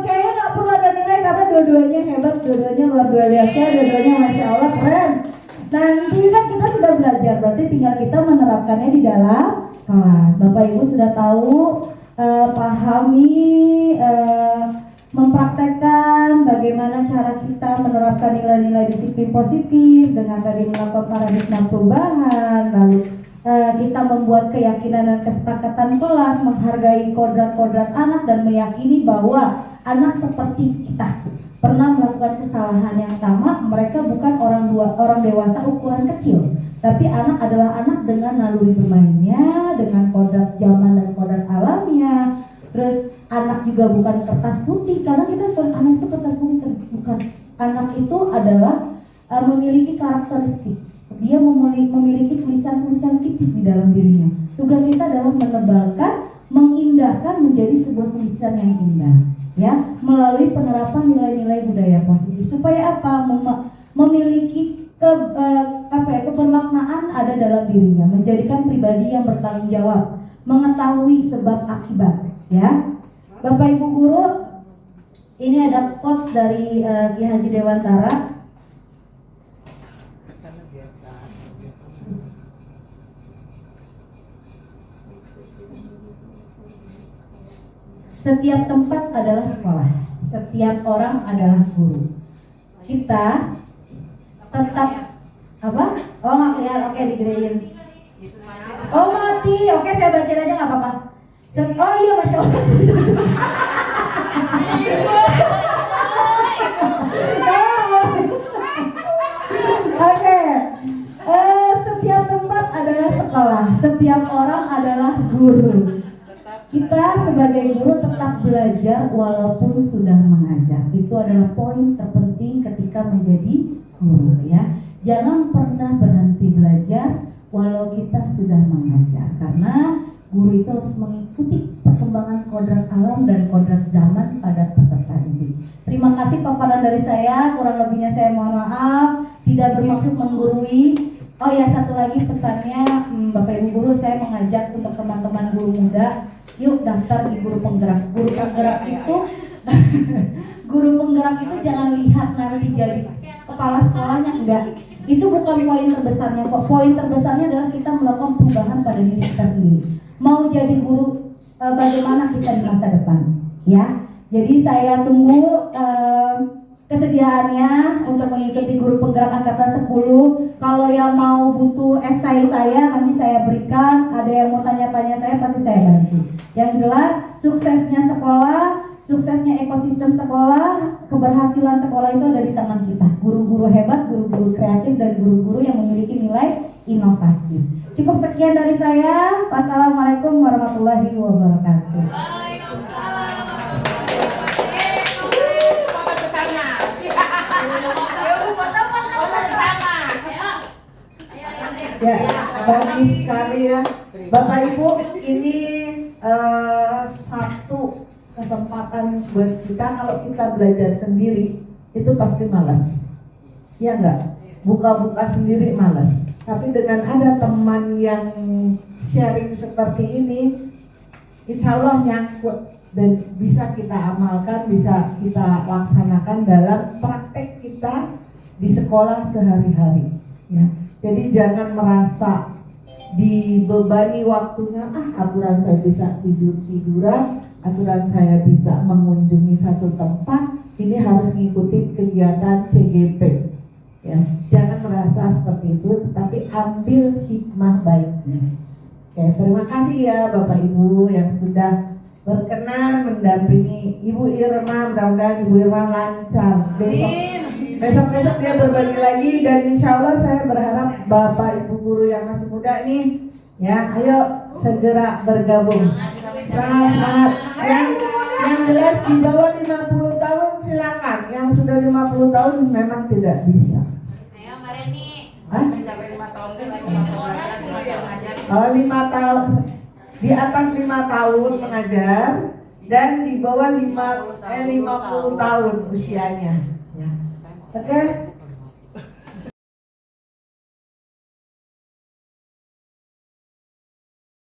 Kayaknya nggak perlu ada nilai karena dua-duanya hebat, dua-duanya luar biasa, dua-duanya masya Allah keren. Nanti kan kita sudah belajar, berarti tinggal kita menerapkannya di dalam kelas. Bapak Ibu sudah tahu, pahami, mempraktekkan bagaimana cara kita menerapkan nilai-nilai disiplin positif dengan tadi melakukan paradigma perubahan, lalu kita membuat keyakinan dan kesepakatan kelas, menghargai kodrat-kodrat anak dan meyakini bahwa anak seperti kita pernah melakukan kesalahan yang sama. Mereka bukan orang dewasa ukuran kecil, tapi anak adalah anak dengan naluri bermainnya, dengan kodrat zaman dan kodrat alamnya. Terus anak juga bukan kertas putih, karena kita sebagai anak itu kertas putih bukan. Anak itu adalah memiliki karakteristik. Dia memiliki tulisan-tulisan tipis di dalam dirinya. Tugas kita adalah menebalkan, mengindahkan menjadi sebuah tulisan yang indah, ya, melalui penerapan nilai-nilai budaya positif. Supaya apa? Memiliki kebermaknaan ada dalam dirinya, menjadikan pribadi yang bertanggung jawab, mengetahui sebab akibat, ya. Bapak Ibu guru, ini ada quotes dari Ki Haji Dewantara. Setiap tempat adalah sekolah, setiap orang adalah guru. Kita tetap apa? Oh nggak kelihatan, oke digedein. Oh mati, oke saya bacain aja nggak apa-apa. Oh iya masya Allah. Oke, setiap tempat adalah sekolah, setiap orang adalah guru. Kita sebagai guru tetap belajar walaupun sudah mengajar. Itu adalah poin terpenting ketika menjadi guru, ya. Jangan pernah berhenti belajar walau kita sudah mengajar, karena guru itu harus mengikuti perkembangan kodrat alam dan kodrat zaman pada peserta didik. Terima kasih paparan dari saya, kurang lebihnya saya mohon maaf, tidak bermaksud menggurui. Oh ya, satu lagi pesannya, Bapak Ibu guru, saya mengajak untuk teman-teman guru muda, yuk daftar di guru penggerak. Guru penggerak itu guru penggerak itu jangan lihat nanti jadi kepala sekolahnya, enggak. Itu bukan poin terbesarnya kok. Poin terbesarnya adalah kita melakukan perubahan pada diri kita sendiri. Mau jadi guru, bagaimana kita di masa depan, ya. Jadi saya tunggu kesediaannya untuk mengikuti guru penggerak angkatan 10. Kalau yang mau butuh esai saya nanti saya berikan. Ada yang mau tanya-tanya saya pasti saya bantu. Yang jelas suksesnya sekolah, suksesnya ekosistem sekolah, keberhasilan sekolah itu ada di tangan kita. Guru-guru hebat, guru-guru kreatif, dan guru-guru yang memiliki nilai inovatif. Cukup sekian dari saya. Wassalamualaikum warahmatullahi wabarakatuh. Ya, bagus sekali ya, Bapak Ibu. Ini satu kesempatan buat kita. Kalau kita belajar sendiri itu pasti malas, ya enggak? Buka-buka sendiri malas. Tapi dengan ada teman yang sharing seperti ini, insya Allah nyangkut dan bisa kita amalkan, bisa kita laksanakan dalam praktek kita di sekolah sehari-hari, ya. Jadi jangan merasa dibebani waktunya, aturan saya bisa tiduran, aturan saya bisa mengunjungi satu tempat, ini harus mengikuti kegiatan CGP. Ya, jangan merasa seperti itu, tapi ambil hikmah baiknya. Oke, terima kasih ya Bapak Ibu yang sudah berkenan mendampingi Ibu Irma. Mudah-mudahan Ibu Irma lancar. Besok dia berbagi lagi, dan insya Allah saya berharap Bapak Ibu guru yang masih muda nih, ya, ayo segera bergabung. Semangat. Yang jelas di bawah 50 tahun silakan. Yang sudah 50 tahun memang tidak bisa. Ayo Mbak Reni. Hah? Sampai 5 tahun dulu yang ngajar. Oh, 5 tahun. Di atas 5 tahun mengajar dan di bawah 50 tahun usianya. Ya. Oke.